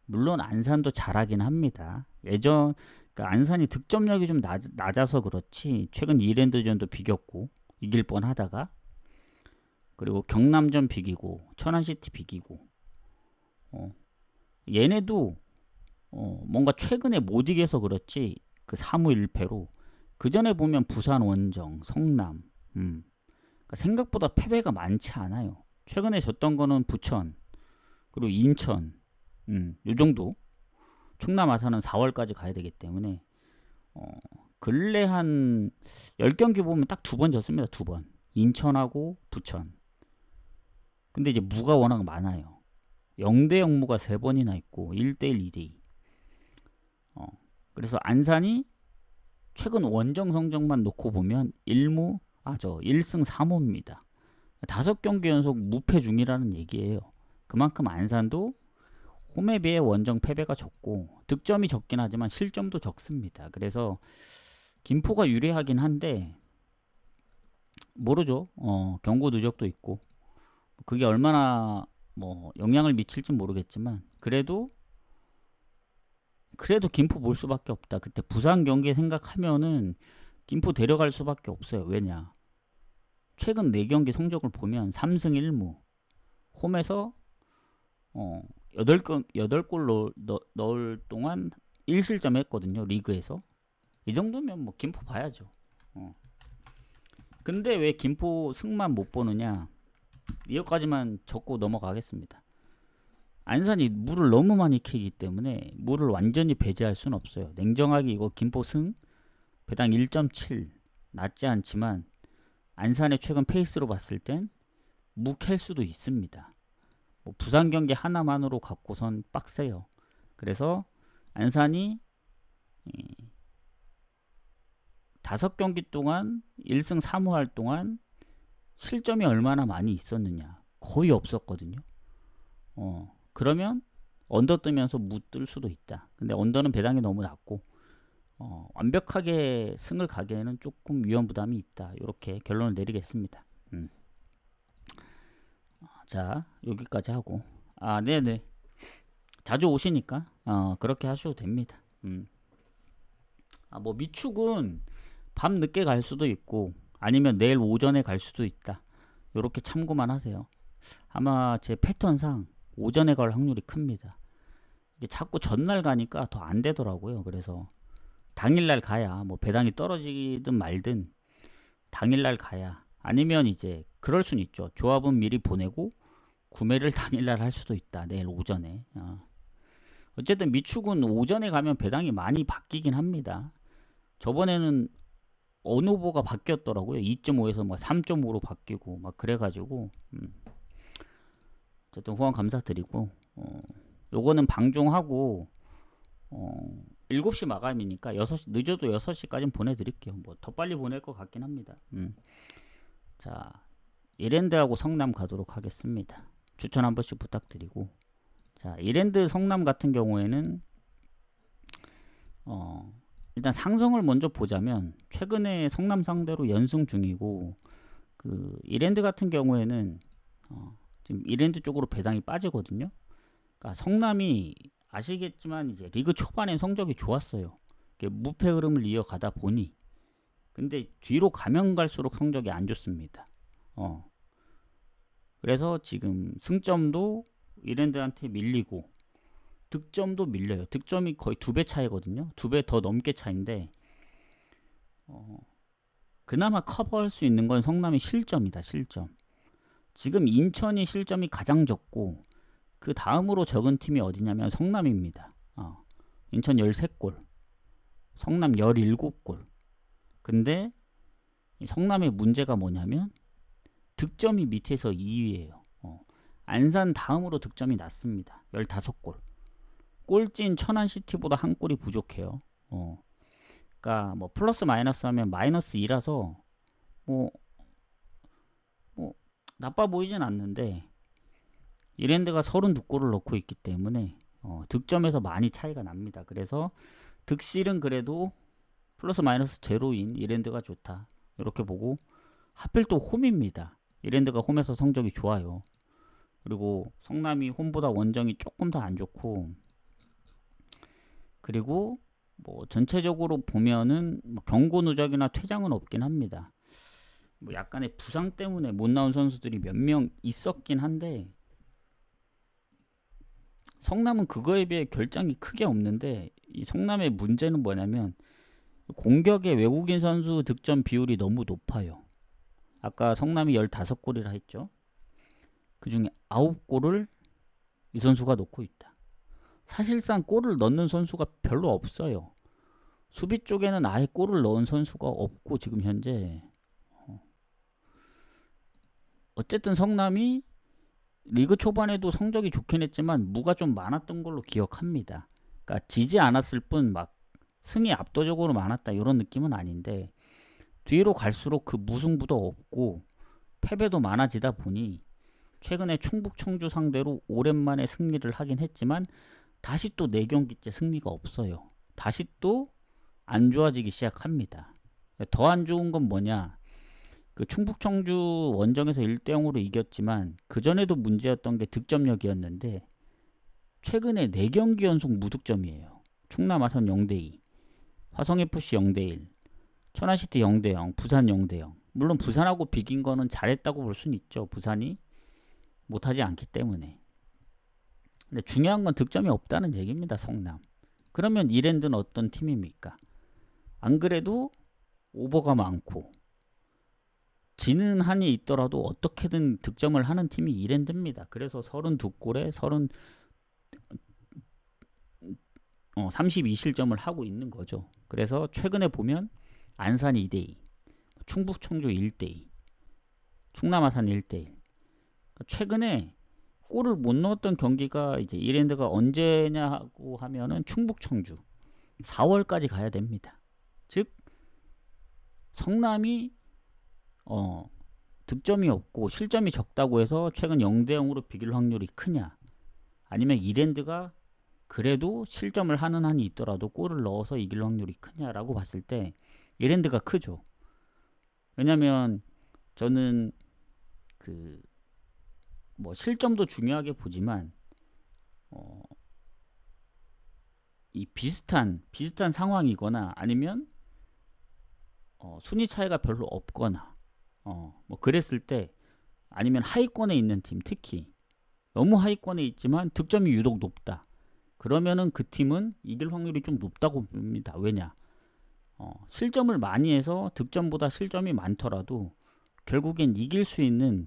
물론 안산도 잘하긴 합니다. 그러니까 안산이 득점력이 좀 낮아서 그렇지 최근 이랜드전도 비겼고 이길 뻔하다가, 그리고 경남전 비기고 천안시티 비기고, 얘네도 뭔가 최근에 못 이겨서 그렇지 그 3무 1패로 그 전에 보면 부산 원정, 성남, 그러니까 생각보다 패배가 많지 않아요. 최근에 졌던 거는 부천, 그리고 인천, 요 정도. 충남 아산은 4월까지 가야 되기 때문에 근래 한 10경기 보면 딱 2번 졌습니다. 2번. 인천하고 부천. 근데 이제 무가 워낙 많아요. 0대0 무가 3번이나 있고 1대1, 2대2. 그래서 안산이 최근 원정 성적만 놓고 보면 1승 3무입니다. 5경기 연속 무패 중이라는 얘기예요. 그만큼 안산도 홈에 비해 원정 패배가 적고 득점이 적긴 하지만 실점도 적습니다. 그래서 김포가 유리하긴 한데 모르죠. 경고 누적도 있고 그게 얼마나 뭐 영향을 미칠지 모르겠지만 그래도 김포 볼 수밖에 없다. 그때 부산 경기 생각하면은 김포 데려갈 수밖에 없어요. 왜냐? 최근 4경기 성적을 보면 3승 1무, 홈에서 8골 넣을 동안 1실점 했거든요. 리그에서. 이 정도면 뭐 김포 봐야죠. 근데 왜 김포 승만 못 보느냐? 이것까지만 적고 넘어가겠습니다. 안산이 물을 너무 많이 키기 때문에 물을 완전히 배제할 수는 없어요. 냉정하게 이거 김포 승 배당 1.7 낮지 않지만 안산의 최근 페이스로 봤을 땐 무 캘 수도 있습니다. 뭐 부산 경기 하나만으로 갖고선 빡세요. 그래서 안산이 5경기 동안 1승 3무 할 동안 실점이 얼마나 많이 있었느냐? 거의 없었거든요. 그러면 언더 뜨면서 무 뜰 수도 있다. 근데 언더는 배당이 너무 낮고 완벽하게 승을 가기에는 조금 위험 부담이 있다. 이렇게 결론을 내리겠습니다. 자, 여기까지 하고 네네. 자주 오시니까 그렇게 하셔도 됩니다. 뭐 미축은 밤 늦게 갈 수도 있고 아니면 내일 오전에 갈 수도 있다. 이렇게 참고만 하세요. 아마 제 패턴상 오전에 갈 확률이 큽니다. 이게 자꾸 전날 가니까 더 안 되더라고요. 그래서 당일날 가야 뭐 배당이 떨어지든 말든 당일날 가야, 아니면 이제 그럴 수는 있죠. 조합은 미리 보내고 구매를 당일날 할 수도 있다. 내일 오전에. 어쨌든 미축은 오전에 가면 배당이 많이 바뀌긴 합니다. 저번에는 언오버가 바뀌었더라고요. 2.5에서 막 3.5로 바뀌고 막 그래가지고 어쨌든 후원 감사드리고 요거는 방종하고 7시 마감이니까 6시, 늦어도 6시까지는 보내드릴게요. 뭐 더 빨리 보낼 것 같긴 합니다. 자, 이랜드하고 성남 가도록 하겠습니다. 추천 한 번씩 부탁드리고, 자, 이랜드 성남 같은 경우에는 일단 상성을 먼저 보자면 최근에 성남 상대로 연승 중이고, 그 이랜드 같은 경우에는 지금 이랜드 쪽으로 배당이 빠지거든요. 그러니까 성남이 아시겠지만 이제 리그 초반에 성적이 좋았어요. 무패 흐름을 이어가다 보니, 근데 뒤로 가면 갈수록 성적이 안 좋습니다. 그래서 지금 승점도 이랜드한테 밀리고 득점도 밀려요. 득점이 거의 2배 차이거든요. 2배 더 넘게 차인데 그나마 커버할 수 있는 건 성남의 실점이다. 실점. 지금 인천이 실점이 가장 적고 그 다음으로 적은 팀이 어디냐면 성남입니다. 인천 13골, 성남 17골. 근데 성남의 문제가 뭐냐면 득점이 밑에서 2위예요. 안산 다음으로 득점이 낮습니다. 15골. 꼴찌인 천안시티보다 한 골이 부족해요. 그러니까 뭐 플러스 마이너스 하면 마이너스 2라서 뭐 나빠 보이진 않는데 이랜드가 32골을 넣고 있기 때문에 득점에서 많이 차이가 납니다. 그래서 득실은 그래도 플러스 마이너스 제로인 이랜드가 좋다. 이렇게 보고 하필 또 홈입니다. 이랜드가 홈에서 성적이 좋아요. 그리고 성남이 홈보다 원정이 조금 더 안 좋고, 그리고 뭐 전체적으로 보면은 뭐 경고 누적이나 퇴장은 없긴 합니다. 뭐 약간의 부상 때문에 못 나온 선수들이 몇 명 있었긴 한데 성남은 그거에 비해 결장이 크게 없는데 이 성남의 문제는 뭐냐면 공격의 외국인 선수 득점 비율이 너무 높아요. 아까 성남이 15골이라 했죠. 그 중에 9골을 이 선수가 넣고 있다. 사실상 골을 넣는 선수가 별로 없어요. 수비 쪽에는 아예 골을 넣은 선수가 없고 지금 현재 어쨌든 성남이 리그 초반에도 성적이 좋긴 했지만 무가 좀 많았던 걸로 기억합니다. 그러니까 지지 않았을 뿐 막 승이 압도적으로 많았다 이런 느낌은 아닌데 뒤로 갈수록 그 무승부도 없고 패배도 많아지다 보니 최근에 충북 청주 상대로 오랜만에 승리를 하긴 했지만 다시 또 4경기째 승리가 없어요. 다시 또 안 좋아지기 시작합니다. 더 안 좋은 건 뭐냐, 그 충북 청주 원정에서 1대0으로 이겼지만 그전에도 문제였던 게 득점력이었는데 최근에 4경기 연속 무득점이에요. 충남 아산 0대2, 화성FC 0대1, 천안시티 0대0, 부산 0대0. 물론 부산하고 비긴 거는 잘했다고 볼 수는 있죠. 부산이 못하지 않기 때문에. 근데 중요한 건 득점이 없다는 얘기입니다. 성남. 그러면 이랜드는 어떤 팀입니까? 안 그래도 오버가 많고 지는 한이 있더라도 어떻게든 득점을 하는 팀이 이랜드입니다. 그래서 32골에 32실점을 하고 있는 거죠. 그래서 최근에 보면 안산 2대2, 충북 청주 1대2, 충남 아산 1대1. 최근에 골을 못 넣었던 경기가 이제 이랜드가 언제냐고 하면은 충북 청주 4월까지 가야 됩니다. 즉 성남이 득점이 없고 실점이 적다고 해서 최근 0대0으로 비길 확률이 크냐, 아니면 이랜드가 그래도 실점을 하는 한이 있더라도 골을 넣어서 이길 확률이 크냐라고 봤을 때 이랜드가 크죠. 왜냐면 저는 뭐 실점도 중요하게 보지만 이 비슷한 상황이거나 아니면 순위 차이가 별로 없거나 뭐 그랬을 때, 아니면 하위권에 있는 팀, 특히 너무 하위권에 있지만 득점이 유독 높다. 그러면은 그 팀은 이길 확률이 좀 높다고 봅니다. 왜냐? 실점을 많이 해서 득점보다 실점이 많더라도 결국엔 이길 수 있는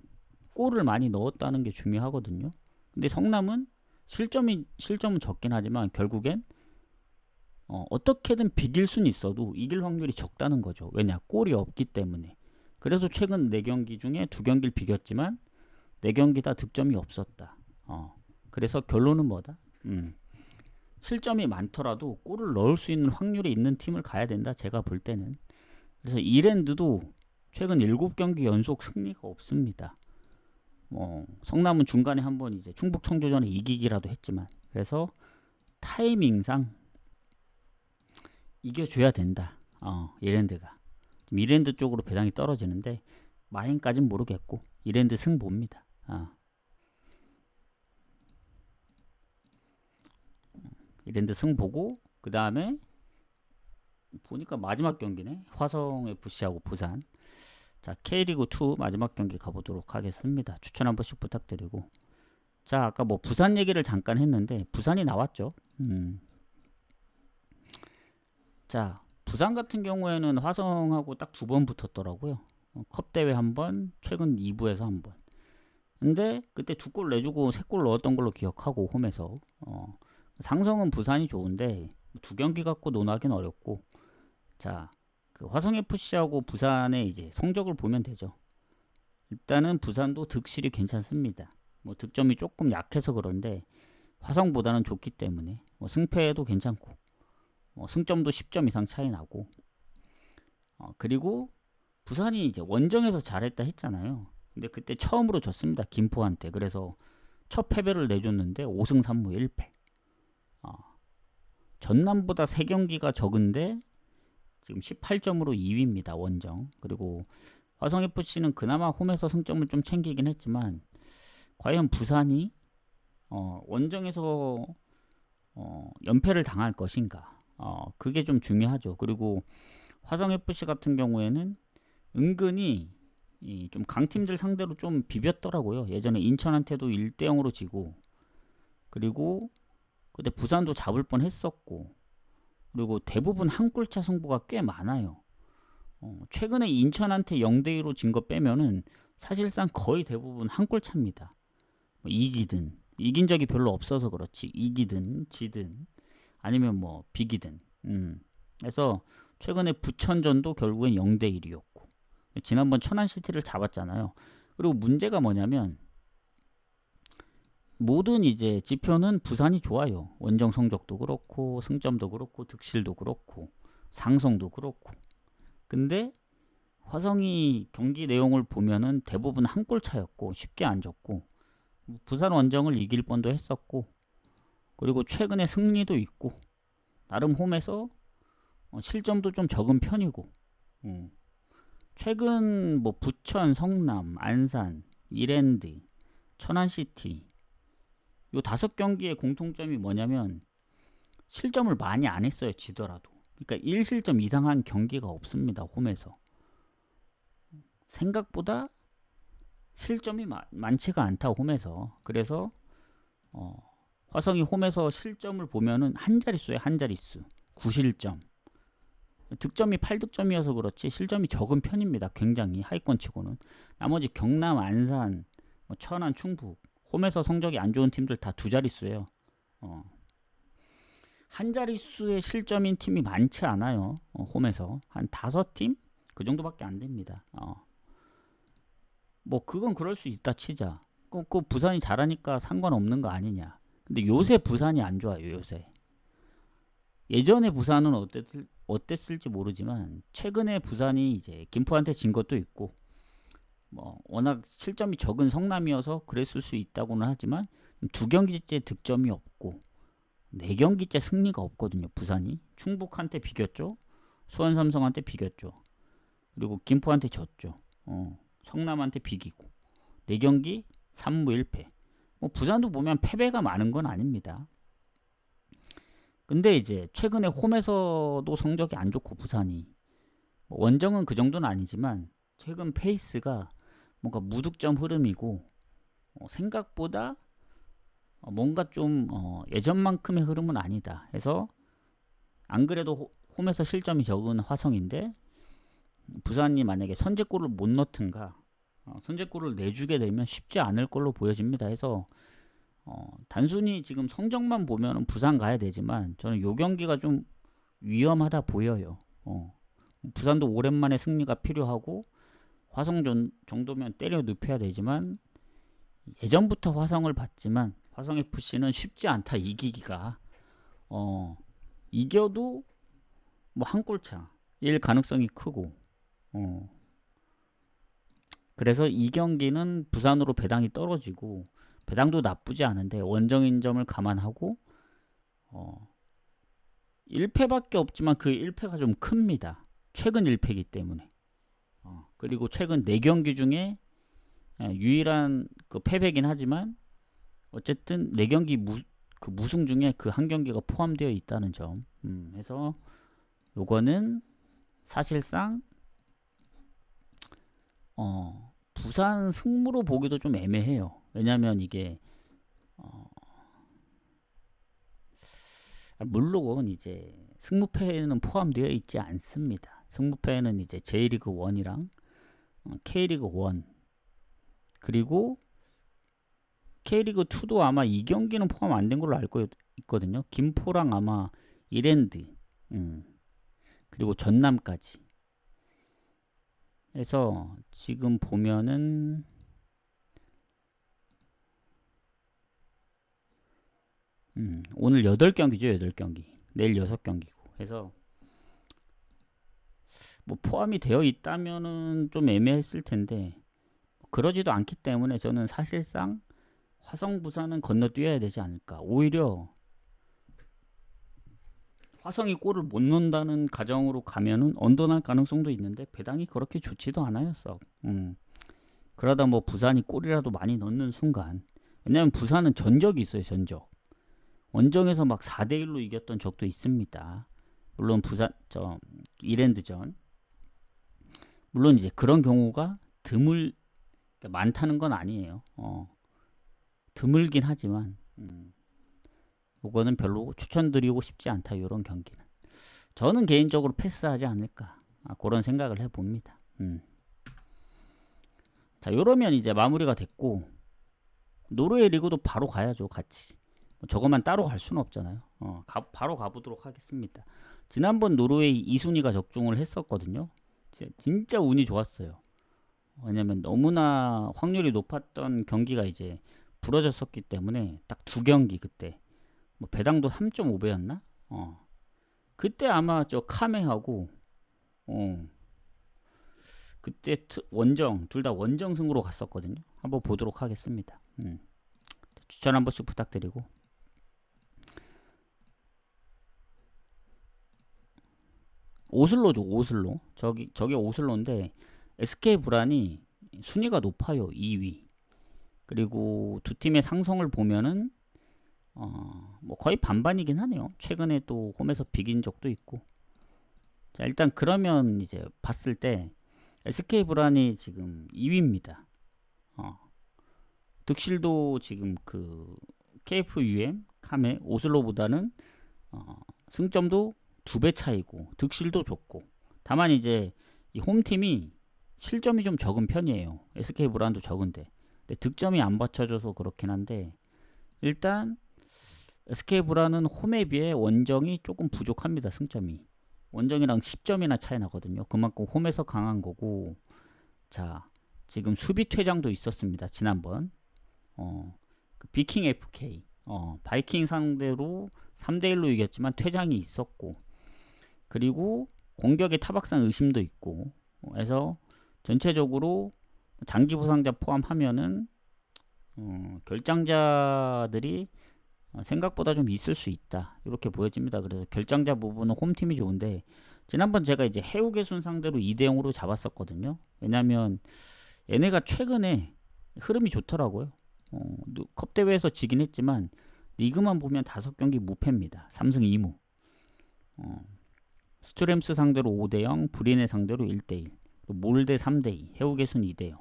골을 많이 넣었다는 게 중요하거든요. 근데 성남은 실점은 적긴 하지만 결국엔 어떻게든 비길 수는 있어도 이길 확률이 적다는 거죠. 왜냐? 골이 없기 때문에. 그래서 최근 4경기 중에 2경기를 비겼지만 4경기 다 득점이 없었다. 그래서 결론은 뭐다? 실점이 많더라도 골을 넣을 수 있는 확률이 있는 팀을 가야 된다. 제가 볼 때는. 그래서 이랜드도 최근 7경기 연속 승리가 없습니다. 성남은 중간에 한번 이제 충북 청주전에 이기기라도 했지만, 그래서 타이밍상 이겨줘야 된다. 이랜드가. 지금 이랜드 쪽으로 배당이 떨어지는데 마인까지는 모르겠고 이랜드 승보입니다. 이랜드 승보고 그 다음에 보니까 마지막 경기네. 화성FC하고 부산. 자, K리그2 마지막 경기 가보도록 하겠습니다. 추천 한 번씩 부탁드리고. 자, 아까 뭐 부산 얘기를 잠깐 했는데 부산이 나왔죠. 자, 부산 같은 경우에는 화성하고 딱 2번 붙었더라고요. 컵대회 1번, 최근 2부에서 1번. 근데 그때 2골 내주고 3골 넣었던 걸로 기억하고 홈에서 상성은 부산이 좋은데 2경기 갖고 논하기는 어렵고 자, 그 화성FC하고 부산의 이제 성적을 보면 되죠. 일단은 부산도 득실이 괜찮습니다. 뭐 득점이 조금 약해서 그런데 화성보다는 좋기 때문에 뭐 승패도 괜찮고 승점도 10점 이상 차이 나고 그리고 부산이 이제 원정에서 잘했다 했잖아요. 근데 그때 처음으로 졌습니다. 김포한테. 그래서 첫 패배를 내줬는데 5승 3무 1패. 전남보다 3경기가 적은데 지금 18점으로 2위입니다. 원정. 그리고 화성FC는 그나마 홈에서 승점을 좀 챙기긴 했지만 과연 부산이 원정에서 연패를 당할 것인가? 그게 좀 중요하죠. 그리고 화성FC 같은 경우에는 은근히 좀 강팀들 상대로 좀 비볐더라고요. 예전에 인천한테도 1대0으로 지고 그리고 그때 부산도 잡을 뻔 했었고 그리고 대부분 한 골차 승부가 꽤 많아요. 최근에 인천한테 0대2로 진 거 빼면은 사실상 거의 대부분 한 골 차입니다. 뭐 이기든 이긴 적이 별로 없어서 그렇지 이기든 지든 아니면 뭐 비기든 그래서 최근에 부천전도 결국엔 0대1이었고 지난번 천안시티를 잡았잖아요. 그리고 문제가 뭐냐면 모든 이제 지표는 부산이 좋아요. 원정 성적도 그렇고 승점도 그렇고 득실도 그렇고 상성도 그렇고 근데 화성이 경기 내용을 보면은 대부분 한 골 차였고 쉽게 안 졌고 부산 원정을 이길 뻔도 했었고 그리고 최근에 승리도 있고 나름 홈에서 실점도 좀 적은 편이고 최근 뭐 부천, 성남, 안산, 이랜드, 천안시티 요 5경기의 공통점이 뭐냐면 실점을 많이 안 했어요. 지더라도. 그러니까 1실점 이상한 경기가 없습니다. 홈에서. 생각보다 실점이 많지가 않다. 홈에서. 그래서 화성이 홈에서 실점을 보면은 한 자릿수에 한 자릿수. 9실점. 득점이 8득점이어서 그렇지 실점이 적은 편입니다. 굉장히 하위권 치고는. 나머지 경남, 안산, 천안, 충북 홈에서 성적이 안 좋은 팀들 다 2자릿수예요. 한 자릿수의 실점인 팀이 많지 않아요. 홈에서 한 5팀? 그 정도밖에 안 됩니다. 뭐 그건 그럴 수 있다 치자. 그 부산이 잘하니까 상관없는 거 아니냐. 근데 요새 부산이 안 좋아요. 요새. 예전에 부산은 어땠을지 모르지만 최근에 부산이 이제 김포한테 진 것도 있고 뭐 워낙 실점이 적은 성남이어서 그랬을 수 있다고는 하지만 2경기째 득점이 없고 4경기째 승리가 없거든요. 부산이 충북한테 비겼죠. 수원 삼성한테 비겼죠. 그리고 김포한테 졌죠. 성남한테 비기고 4경기 3무 1패. 뭐 부산도 보면 패배가 많은 건 아닙니다. 근데 이제 최근에 홈에서도 성적이 안 좋고 부산이 원정은 그 정도는 아니지만 최근 페이스가 뭔가 무득점 흐름이고 생각보다 뭔가 좀 예전만큼의 흐름은 아니다 해서 안 그래도 홈에서 실점이 적은 화성인데 부산이 만약에 선제골을 못 넣든가 선제골을 내주게 되면 쉽지 않을 걸로 보여집니다. 해서 단순히 지금 성적만 보면 부산 가야 되지만 저는 요 경기가 좀 위험하다 보여요. 부산도 오랜만에 승리가 필요하고 화성 정도면 때려 눕혀야 되지만 예전부터 화성을 봤지만 화성FC는 쉽지 않다 이기기가. 이겨도 뭐 한 골차 일 가능성이 크고 그래서 이 경기는 부산으로 배당이 떨어지고 배당도 나쁘지 않은데 원정인 점을 감안하고 1패밖에 없지만 그 1패가 좀 큽니다. 최근 1패이기 때문에. 그리고 최근 4경기 중에 유일한 그 패배긴 하지만 어쨌든 4경기 무승 중에 그 한 경기가 포함되어 있다는 점. 해서 요거는 사실상 부산 승무로 보기도 좀 애매해요. 왜냐면 이게 물론 이제 승무패에는 포함되어 있지 않습니다. 승무패에는 이제 J리그 1이랑 K리그 1 그리고 K리그 2도 아마 이 경기는 포함 안 된 걸로 알고 있거든요. 김포랑 아마 이랜드, 그리고 전남까지 해서 지금 보면은 오늘 8경기죠. 8경기. 내일 6경기고. 해서 뭐 포함이 되어 있다면은 좀 애매했을 텐데 그러지도 않기 때문에 저는 사실상 화성 부산은 건너뛰어야 되지 않을까. 오히려 화성이 골을 못 넣는다는 가정으로 가면은 언더날 가능성도 있는데 배당이 그렇게 좋지도 않아요. 썩. 그러다 뭐 부산이 골이라도 많이 넣는 순간, 왜냐면 부산은 전적이 있어요. 전적. 원정에서 막 4대1로 이겼던 적도 있습니다. 물론 부산 이랜드전, 물론 이제 그런 경우가 많다는 건 아니에요. 드물긴 하지만 요거는 별로 추천드리고 싶지 않다. 이런 경기는 저는 개인적으로 패스하지 않을까, 그런 생각을 해봅니다. 자, 요러면 이제 마무리가 됐고 노르웨이 리그도 바로 가야죠. 같이. 저것만 따로 갈 수는 없잖아요. 바로 가보도록 하겠습니다. 지난번 노르웨이 2순위가 적중을 했었거든요. 진짜 운이 좋았어요. 왜냐면 너무나 확률이 높았던 경기가 이제 부러졌었기 때문에 딱 2경기 그때 뭐 배당도 3.5배였나? 그때 아마 저 카메하고 그때 원정 둘 다 원정승으로 갔었거든요. 한번 보도록 하겠습니다. 추천 한 번씩 부탁드리고. 오슬로죠. 오슬로. 저게 오슬로인데 SK 브란이 순위가 높아요. 2위. 그리고 두 팀의 상성을 보면은 뭐 거의 반반이긴 하네요. 최근에 또 홈에서 비긴 적도 있고. 자, 일단 그러면 이제 봤을 때 SK 브란이 지금 2위입니다. 득실도 지금 그 KFUM 카메 오슬로보다는 승점도 2배 차이고 득실도 좋고, 다만 이제 이 홈팀이 실점이 좀 적은 편이에요. SK 브란도 적은데 근데 득점이 안 받쳐줘서 그렇긴 한데, 일단 SK 브란은 홈에 비해 원정이 조금 부족합니다. 승점이 원정이랑 10점이나 차이 나거든요. 그만큼 홈에서 강한 거고. 자, 지금 수비 퇴장도 있었습니다. 지난번 그 비킹 FK 바이킹 상대로 3대1로 이겼지만 퇴장이 있었고, 그리고 공격의 타박상 의심도 있고 해서 전체적으로 장기 부상자 포함하면은 결장자들이 생각보다 좀 있을 수 있다. 이렇게 보여집니다. 그래서 결장자 부분은 홈팀이 좋은데, 지난번 제가 이제 해우개순 상대로 2대0으로 잡았었거든요. 왜냐면 얘네가 최근에 흐름이 좋더라고요. 컵 대회에서 지긴 했지만 리그만 보면 5경기 무패입니다. 3승 2무. 스트램스 상대로 5대0, 브리네 상대로 1대1, 몰대 3대2, 해우개순 2대0,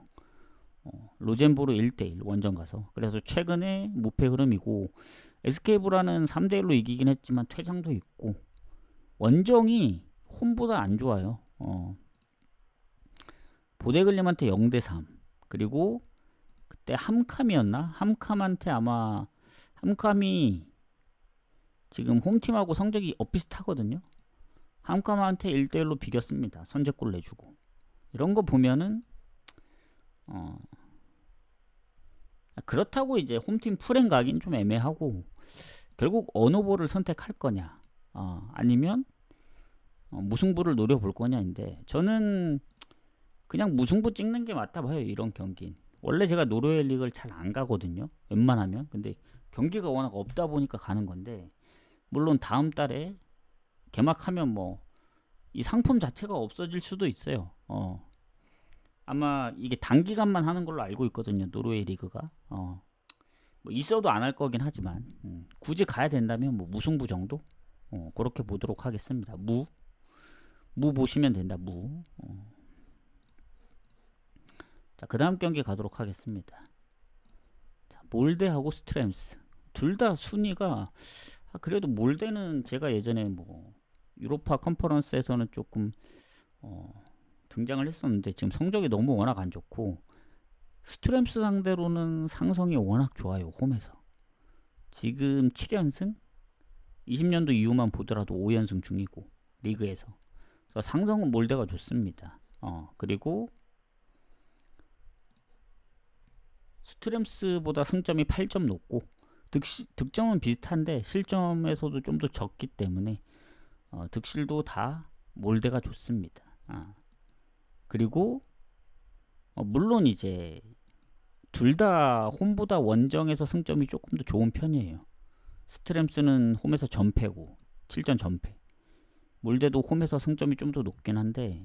로젠보르 1대1 원정 가서. 그래서 최근에 무패 흐름이고, SK브라는 3대1로 이기긴 했지만 퇴장도 있고, 원정이 홈보다 안 좋아요. 보데글림한테 0대3, 그리고 그때 함캄이었나? 함캄한테 아마 함캄이 지금 홈팀하고 성적이 엇비슷하거든요. 함캄한테 1대1로 비겼습니다. 선제골 내주고. 이런 거 보면은 그렇다고 이제 홈팀 풀행 가긴 좀 애매하고, 결국 어느 볼을 선택할 거냐, 아니면 무승부를 노려볼 거냐인데, 저는 그냥 무승부 찍는 게 맞다 봐요. 이런 경기는. 원래 제가 노르웨이 리그를 잘 안 가거든요. 웬만하면. 근데 경기가 워낙 없다 보니까 가는 건데, 물론 다음 달에 개막하면 뭐 이 상품 자체가 없어질 수도 있어요. 아마 이게 단기간만 하는 걸로 알고 있거든요. 노르웨이 리그가. 뭐 있어도 안 할 거긴 하지만 굳이 가야 된다면 뭐 무승부 정도? 그렇게 보도록 하겠습니다. 무 보시면 된다. 무. 자, 그 다음 경기 가도록 하겠습니다. 자, 몰데하고 스트램스 둘 다 순위가, 그래도 몰데는 제가 예전에 뭐 유로파 컨퍼런스에서는 조금 등장을 했었는데 지금 성적이 너무 워낙 안 좋고, 스트램스 상대로는 상성이 워낙 좋아요. 홈에서 지금 7연승, 20년도 이후만 보더라도 5연승 중이고 리그에서. 그래서 상성은 몰대가 좋습니다. 그리고 스트램스보다 승점이 8점 높고 득점은 비슷한데 실점에서도 좀 더 적기 때문에 득실도 다 몰대가 좋습니다. 그리고 물론 이제 둘 다 홈보다 원정에서 승점이 조금 더 좋은 편이에요. 스트램스는 홈에서 전패고 7전 전패. 몰대도 홈에서 승점이 좀 더 높긴 한데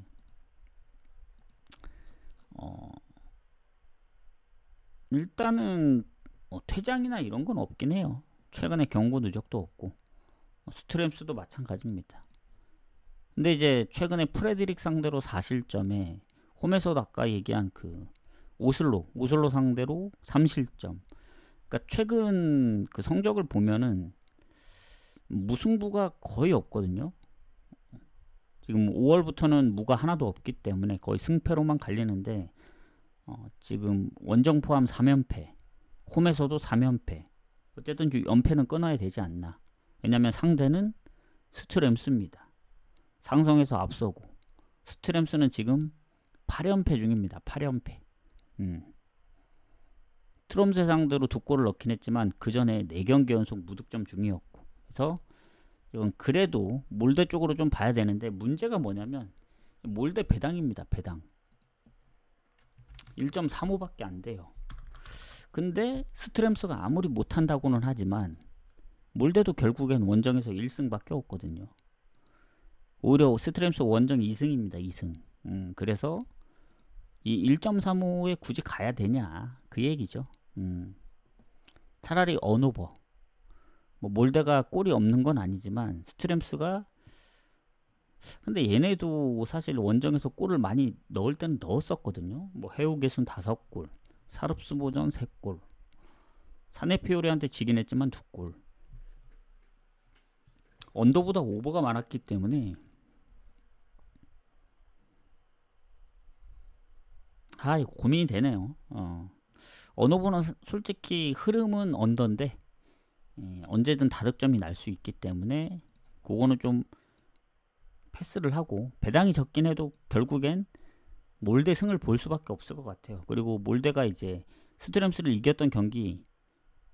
일단은 퇴장이나 이런 건 없긴 해요. 최근에 경고 누적도 없고 스트램스도 마찬가지입니다. 근데 이제 최근에 프레드릭 상대로 4실점에 홈에서도 아까 얘기한 그 오슬로 상대로 3실점. 그러니까 최근 그 성적을 보면은 무승부가 거의 없거든요. 지금 5월부터는 무가 하나도 없기 때문에 거의 승패로만 갈리는데 지금 원정 포함 3연패, 홈에서도 3연패. 어쨌든 연패는 끊어야 되지 않나. 왜냐면 상대는 스트램스입니다. 상성에서 앞서고 스트램스는 지금 8연패 중입니다. 8연패. 트롬세 상대로 2골을 넣긴 했지만 그 전에 4경기 연속 무득점 중이었고, 그래서 이건 그래도 몰대 쪽으로 좀 봐야 되는데 문제가 뭐냐면 몰대 배당입니다. 배당 1.35밖에 안 돼요. 근데 스트램스가 아무리 못한다고는 하지만 몰대도 결국엔 원정에서 1승밖에 없거든요. 오히려 스트램스 원정 2승입니다. 2승. 그래서 이 1.35에 굳이 가야 되냐 그 얘기죠. 차라리 언오버. 뭐 몰대가 골이 없는 건 아니지만 스트램스가, 근데 얘네도 사실 원정에서 골을 많이 넣을 때는 넣었었거든요. 뭐 해우개순 5골, 사릅스보전 3골, 사네피오리한테 지긴 했지만 2골. 언더보다 오버가 많았기 때문에 이거 고민이 되네요. 언어보는 솔직히 흐름은 언더인데 언제든 다득점이 날 수 있기 때문에 그거는 좀 패스를 하고, 배당이 적긴 해도 결국엔 몰대 승을 볼 수밖에 없을 것 같아요. 그리고 몰대가 이제 스트램스를 이겼던 경기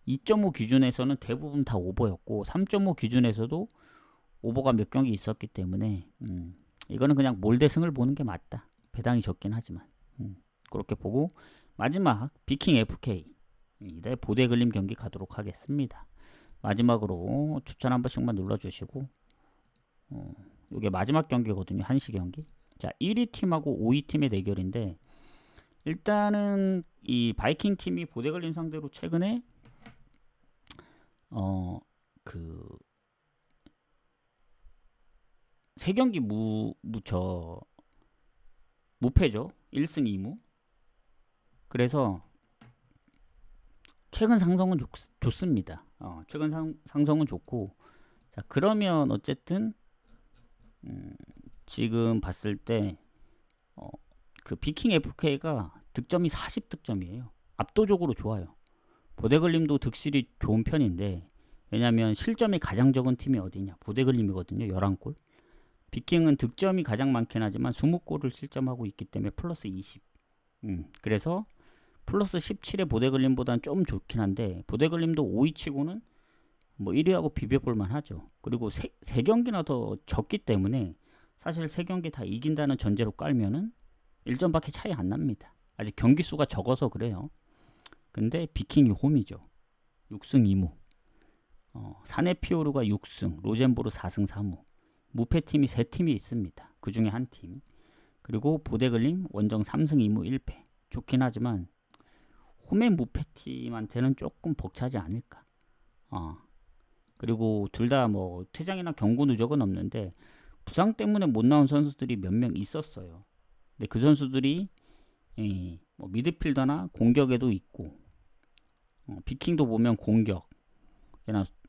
2.5 기준에서는 대부분 다 오버였고 3.5 기준에서도 오버가 몇 경기 있었기 때문에 이거는 그냥 몰대 승을 보는 게 맞다. 배당이 적긴 하지만 그렇게 보고 마지막 비킹 FK 대 보대글림 경기 가도록 하겠습니다. 마지막으로 추천 한 번씩만 눌러주시고, 이게 마지막 경기거든요. 1시 경기. 자, 1위 팀하고 5위 팀의 대결인데, 일단은 이 바이킹 팀이 보대글림 상대로 최근에 그 3경기 무패죠. 1승 2무. 그래서 최근 상성은 좋습니다. 최근 상성은 좋고, 자, 그러면 어쨌든 지금 봤을 때 그 비킹 FK가 득점이 40득점이에요. 압도적으로 좋아요. 보대글림도 득실이 좋은 편인데, 왜냐면 실점이 가장 적은 팀이 어디냐? 보대글림이거든요. 11골. 비킹은 득점이 가장 많긴 하지만 20골을 실점하고 있기 때문에 플러스 20. 그래서 플러스 17의 보대글림보다는 좀 좋긴 한데, 보대글림도 5위 치고는 뭐 1위하고 비벼볼만 하죠. 그리고 3경기나 더 졌기 때문에 사실 3경기 다 이긴다는 전제로 깔면은 1점밖에 차이 안 납니다. 아직 경기 수가 적어서 그래요. 근데 비킹이 홈이죠. 6승 2무. 사네피오르가 6승, 로젠보르 4승 3무. 무패팀이 3팀이 있습니다. 그 중에 한 팀. 그리고 보대글림 원정 3승 2무 1패. 좋긴 하지만 홈의 무패팀한테는 조금 벅차지 않을까. 그리고 둘 다 뭐 퇴장이나 경고 누적은 없는데 부상 때문에 못 나온 선수들이 몇 명 있었어요. 근데 그 선수들이 뭐 미드필더나 공격에도 있고, 비킹도 보면 공격,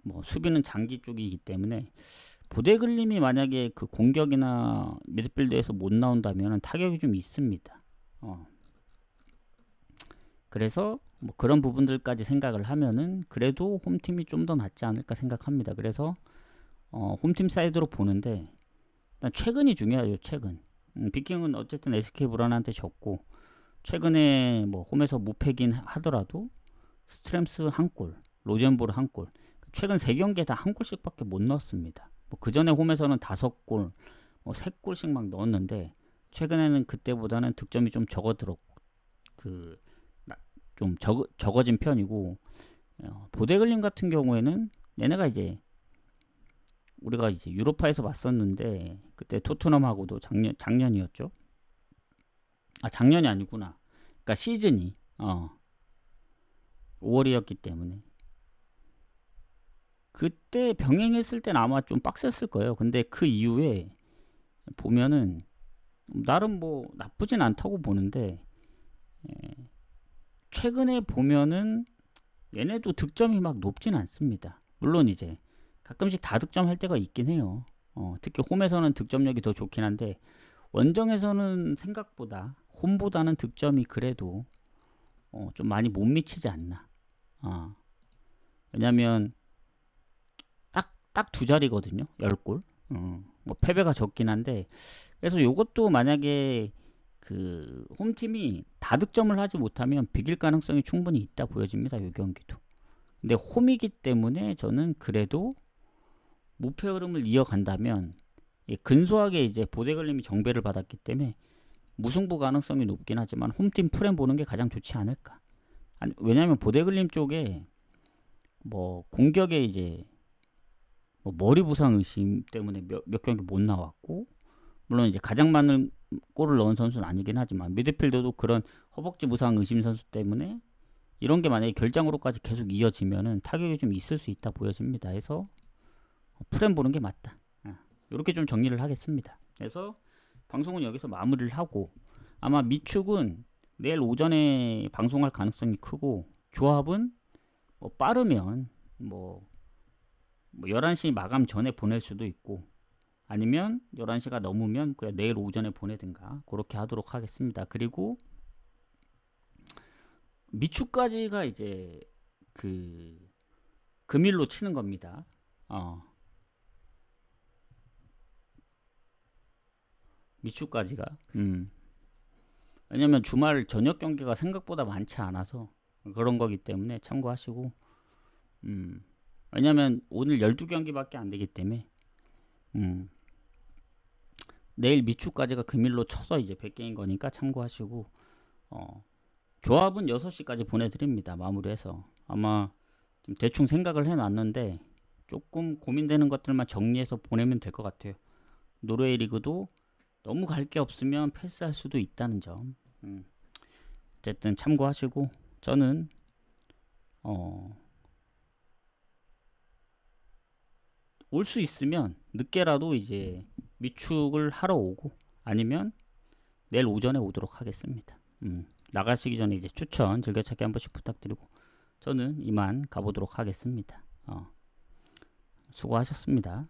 뭐 수비는 장기 쪽이기 때문에 보대글림이 만약에 그 공격이나 미드필더에서 못 나온다면 타격이 좀 있습니다. 그래서 뭐 그런 부분들까지 생각을 하면은 그래도 홈팀이 좀 더 낫지 않을까 생각합니다. 그래서 홈팀 사이드로 보는데 일단 최근이 중요하죠. 최근. 비킹은 어쨌든 SK 브라운한테 졌고 최근에 뭐 홈에서 무패긴 하더라도 스트램스 한 골, 로젠보르 한 골. 최근 3경기에 다 한 골씩밖에 못 넣었습니다. 뭐 그 전에 홈에서는 5골, 뭐 3골씩 막 넣었는데 최근에는 그때보다는 득점이 좀 적어진 편이고 보데글림 같은 경우에는 얘네가 이제 우리가 이제 유로파에서 봤었는데 그때 토트넘하고도 작년이었죠. 아 작년이 아니구나. 그러니까 시즌이 5월이었기 때문에 그때 병행했을 땐 아마 좀 빡셌을 거예요. 근데 그 이후에 보면은 나름 뭐 나쁘진 않다고 보는데 최근에 보면은 얘네도 득점이 막 높진 않습니다. 물론 이제 가끔씩 다득점할 때가 있긴 해요. 특히 홈에서는 득점력이 더 좋긴 한데 원정에서는 생각보다 홈보다는 득점이 그래도 좀 많이 못 미치지 않나. 왜냐면 딱 두 자리거든요. 10골. 뭐 패배가 적긴 한데 그래서 요것도 만약에 그 홈팀이 다득점을 하지 못하면 비길 가능성이 충분히 있다 보여집니다. 요 경기도. 근데 홈이기 때문에 저는 그래도 무패 흐름을 이어간다면 근소하게 이제 보데글림이 정배를 받았기 때문에 무승부 가능성이 높긴 하지만 홈팀 프렘 보는 게 가장 좋지 않을까. 왜냐하면 보데글림 쪽에 뭐 공격에 이제 뭐 머리 부상 의심 때문에 몇 경기 못 나왔고 물론 이제 가장 많은 골을 넣은 선수는 아니긴 하지만 미드필더도 그런 허벅지 부상 의심 선수 때문에 이런 게 만약에 결장으로까지 계속 이어지면은 타격이 좀 있을 수 있다 보여집니다. 해서 프렘 보는 게 맞다. 이렇게 좀 정리를 하겠습니다. 그래서 방송은 여기서 마무리를 하고 아마 미축은 내일 오전에 방송할 가능성이 크고 조합은 뭐 빠르면 뭐 11시 마감 전에 보낼 수도 있고 아니면 11시가 넘으면 그냥 내일 오전에 보내든가 그렇게 하도록 하겠습니다. 그리고 미축까지가 이제 그 금일로 치는 겁니다. 미축까지가 왜냐면 주말 저녁 경기가 생각보다 많지 않아서 그런 거기 때문에 참고하시고 왜냐면 오늘 12경기밖에 안 되기 때문에 내일 미축까지가 금일로 쳐서 이제 100개인 거니까 참고하시고 조합은 6시까지 보내드립니다. 마무리해서 아마 좀 대충 생각을 해놨는데 조금 고민되는 것들만 정리해서 보내면 될 것 같아요. 노르웨이 리그도 너무 갈 게 없으면 패스할 수도 있다는 점 어쨌든 참고하시고 저는 올 수 있으면 늦게라도 이제 미축을 하러 오고 아니면 내일 오전에 오도록 하겠습니다. 나가시기 전에 이제 추천 즐겨찾기 한 번씩 부탁드리고 저는 이만 가보도록 하겠습니다. 수고하셨습니다.